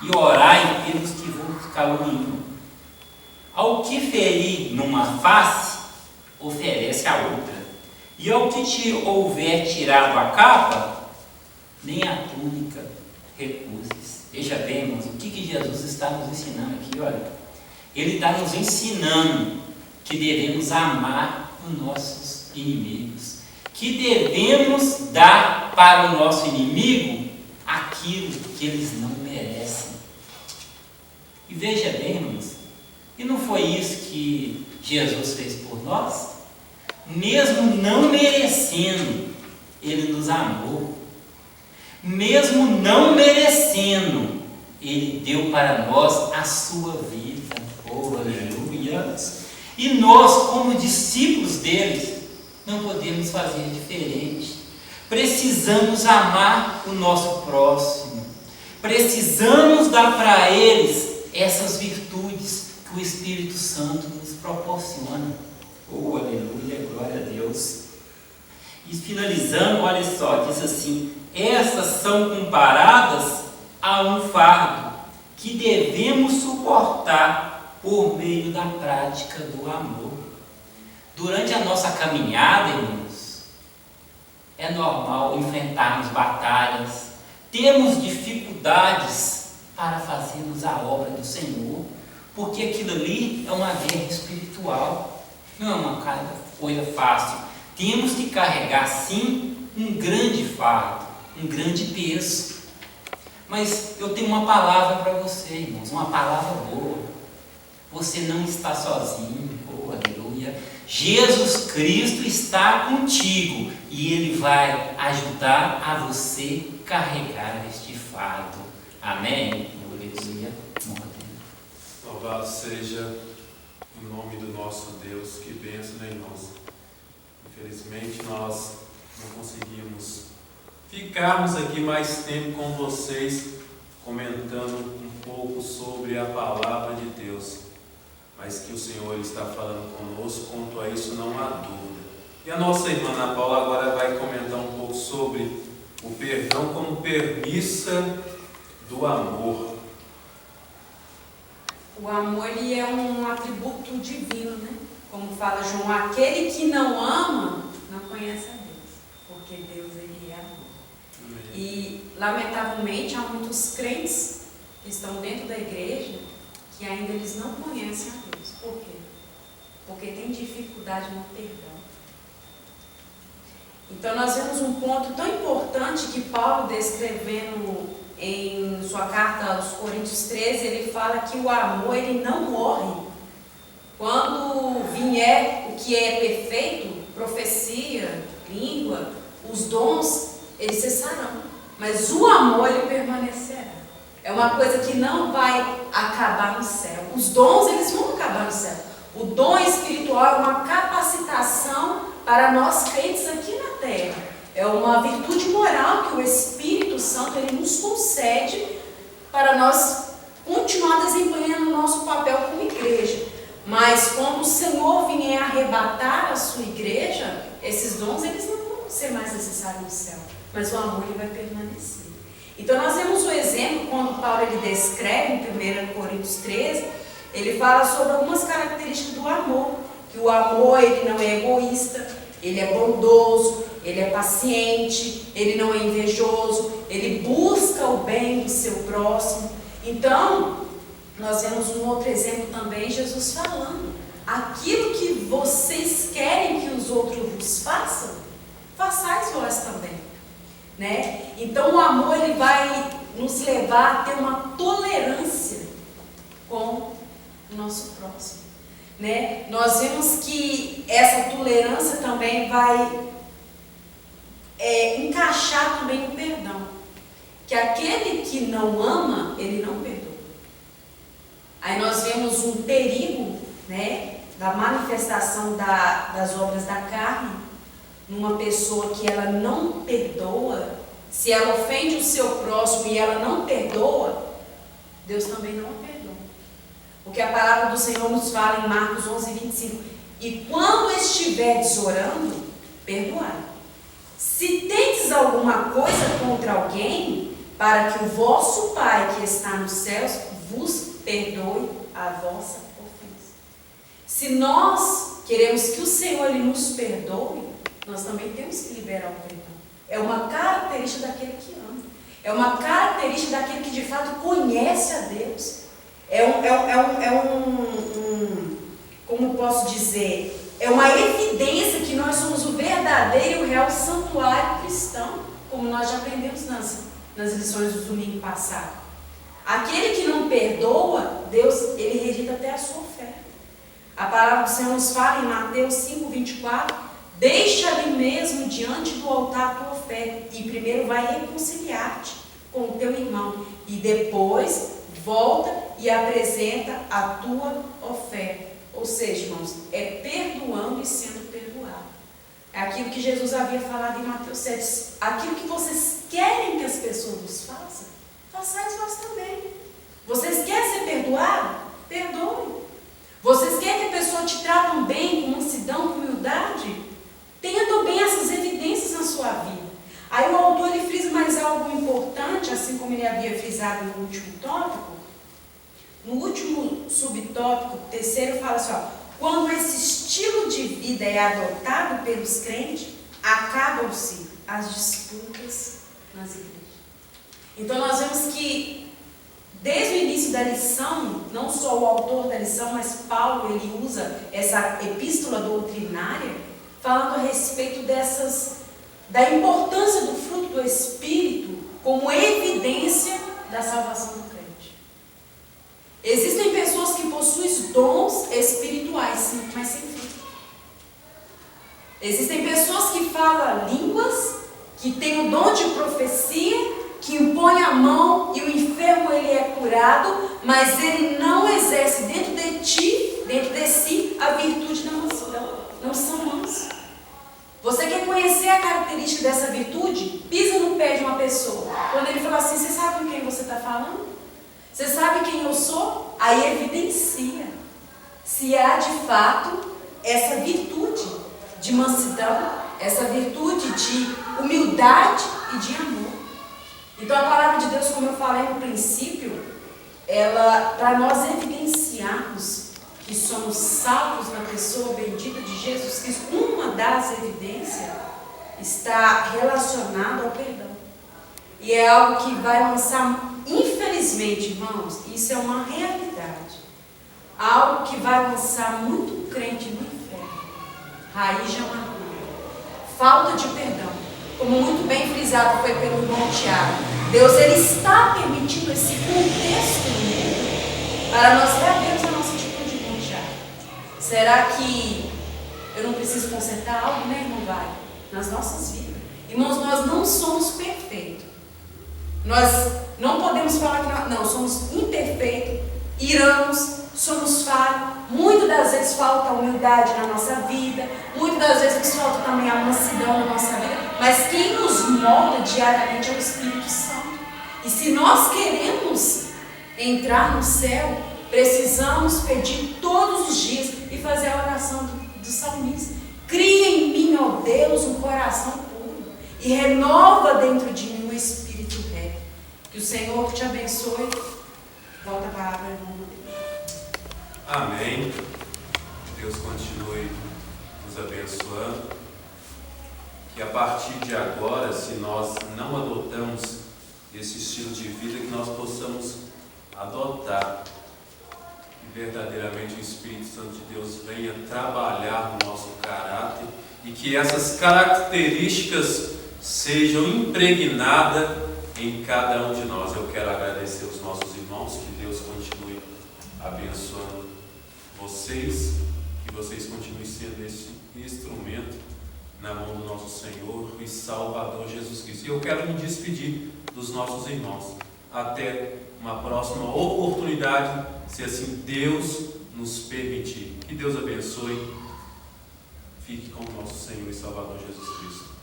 e orai pelos que vos caluniam. Ao que ferir numa face, oferece a outra, e ao que te houver tirado a capa, nem a túnica recuses. Veja bem, irmãos, o que Jesus está nos ensinando aqui, olha. Ele está nos ensinando que devemos amar os nossos inimigos, que devemos dar para o nosso inimigo aquilo que eles não merecem. E veja bem, irmãos, e não foi isso que Jesus fez por nós? Mesmo não merecendo, Ele nos amou. Mesmo não merecendo, Ele deu para nós a sua vida. Oh, aleluia! E nós, como discípulos deles, não podemos fazer diferente. Precisamos amar o nosso próximo. Precisamos dar para eles essas virtudes que o Espírito Santo nos proporciona. Oh, aleluia, glória a Deus. E finalizando, olha só, diz assim: essas são comparadas a um fardo que devemos suportar por meio da prática do amor. Durante a nossa caminhada, irmãos, é normal enfrentarmos batalhas, termos dificuldades para fazermos a obra do Senhor, porque aquilo ali é uma guerra espiritual, não é uma coisa fácil. Temos que carregar, sim, um grande fardo, um grande peso. Mas eu tenho uma palavra para você, irmãos, uma palavra boa. Você não está sozinho, oh, aleluia. Jesus Cristo está contigo e Ele vai ajudar a você carregar este fardo. Amém? Aleluia. Louvado seja o nome do nosso Deus. Que bênção, né, irmãos? Infelizmente nós não conseguimos ficarmos aqui mais tempo com vocês comentando um pouco sobre a palavra de Deus, mas que o Senhor está falando conosco, quanto a isso não há dúvida. E a nossa irmã Ana Paula agora vai comentar um pouco sobre o perdão como premissa do amor. O amor, ele é um atributo divino, né? Como fala João, aquele que não ama não conhece a Deus, porque Deus, ele é amor. Amém. E lamentavelmente há muitos crentes que estão dentro da igreja que ainda eles não conhecem a Deus. Por quê? Porque tem dificuldade no perdão. Então nós vemos um ponto tão importante que Paulo, descrevendo em sua carta aos Coríntios 13, ele fala que o amor, ele não morre. Quando vier o que é perfeito, profecia, língua, os dons, eles cessarão. Mas o amor, ele permanecerá. É uma coisa que não vai acabar no céu. Os dons, eles vão acabar no céu. O dom espiritual é uma capacitação para nós crentes aqui na terra. É uma virtude moral que o Espírito Santo, ele nos concede para nós continuar desempenhando o nosso papel como igreja. Mas quando o Senhor vier arrebatar a sua igreja, esses dons, eles não vão ser mais necessários no céu. Mas o amor, ele vai permanecer. Então nós temos o exemplo, quando Paulo, ele descreve em 1 Coríntios 13, ele fala sobre algumas características do amor. Que o amor, ele não é egoísta, ele é bondoso, ele é paciente, ele não é invejoso, ele busca o bem do seu próximo. Então, nós vemos um outro exemplo também, Jesus falando: aquilo que vocês querem que os outros vos façam, façais vós também, né? Então o amor, ele vai nos levar a ter uma tolerância com o nosso próximo, né? Nós vemos que essa tolerância também vai encaixar também no perdão, que aquele que não ama, ele não perdoa. Aí nós vemos um perigo, né, da manifestação das obras da carne numa pessoa que ela não perdoa se ela ofende o seu próximo e ela não perdoa, Deus também não a perdoa. Porque a palavra do Senhor nos fala em Marcos 11:25, e quando estiveres orando, perdoai. Se tendes alguma coisa contra alguém, para que o vosso Pai que está nos céus vos perdoe a vossa ofensa. Se nós queremos que o Senhor ele nos perdoe, nós também temos que liberar o perdão. É uma característica daquele que ama. É uma característica daquele que de fato conhece a Deus. Como posso dizer, é uma evidência que nós somos o verdadeiro e o real santuário cristão, como nós já aprendemos nas lições do domingo passado. Aquele que não perdoa, Deus, ele rejeita até a sua oferta. A palavra do Senhor nos fala em Mateus 5:24, deixa ali mesmo diante do altar a tua oferta, e primeiro vai reconciliar-te com o teu irmão, e depois volta e apresenta a tua oferta. Ou seja, irmãos, é perdoando e sendo perdoado. É aquilo que Jesus havia falado em Mateus 7. Aquilo que vocês querem que as pessoas vos façam, façais vós também. Vocês querem ser perdoados? Perdoem. Vocês querem que a pessoa te tratem bem, com mansidão, com humildade? Tenham bem essas evidências na sua vida. Aí o autor ele frisa mais algo importante, assim como ele havia frisado no último tópico. No último subtópico, o terceiro, fala assim, ó, quando esse estilo de vida é adotado pelos crentes, acabam-se as disputas nas igrejas. Então nós vemos que, desde o início da lição, não só o autor da lição, mas Paulo, ele usa essa epístola doutrinária, falando a respeito da importância do fruto do Espírito como evidência da salvação do crente. Existem pessoas que possuem dons espirituais, sim, mas sem fruto. Existem pessoas que falam línguas, que têm o dom de profecia, que impõe a mão e o enfermo ele é curado, mas ele não exerce dentro de si, a virtude da mansidão. Não são mansos. Você quer conhecer a característica dessa virtude? Pisa no pé de uma pessoa. Quando ele fala assim, você sabe com quem você está falando? Você sabe quem eu sou? Aí evidencia se há de fato essa virtude de mansidão, essa virtude de humildade e de amor. Então a palavra de Deus, como eu falei no princípio, ela, para nós evidenciarmos que somos salvos na pessoa bendita de Jesus Cristo, uma das evidências está relacionada ao perdão. E é algo que vai lançar, infelizmente, irmãos, isso é uma realidade, algo que vai lançar muito crente no inferno, raiz de amargura, falta de perdão. Como muito bem frisado foi pelo irmão Tiago, Deus ele está permitindo esse contexto nele para nós revermos a nossa atitude, irmão Tiago. Será que eu não preciso consertar algo, né, irmão Vai? Nas nossas vidas. Irmãos, nós não somos perfeitos. Nós não podemos falar que não somos imperfeitos, iramos, somos falhos. Muitas das vezes falta a humildade na nossa vida, muitas das vezes nos falta também a mansidão na nossa vida, mas quem nos molda diariamente é o Espírito Santo. E se nós queremos entrar no céu, precisamos pedir todos os dias e fazer a oração do salmista. Cria em mim, ó Deus, um coração puro e renova dentro de mim um espírito reto. Que o Senhor te abençoe. Volta a palavra, irmão. Amém. Deus continue nos abençoando. Que a partir de agora, se nós não adotamos esse estilo de vida, que nós possamos adotar. Que verdadeiramente o Espírito Santo de Deus venha trabalhar no nosso caráter e que essas características sejam impregnadas em cada um de nós. Eu quero agradecer aos nossos irmãos, que Deus continue abençoando vocês, que vocês continuem sendo esse instrumento na mão do nosso Senhor e Salvador Jesus Cristo. E eu quero me despedir dos nossos irmãos. Até uma próxima oportunidade, se assim Deus nos permitir. Que Deus abençoe. Fique com o nosso Senhor e Salvador Jesus Cristo.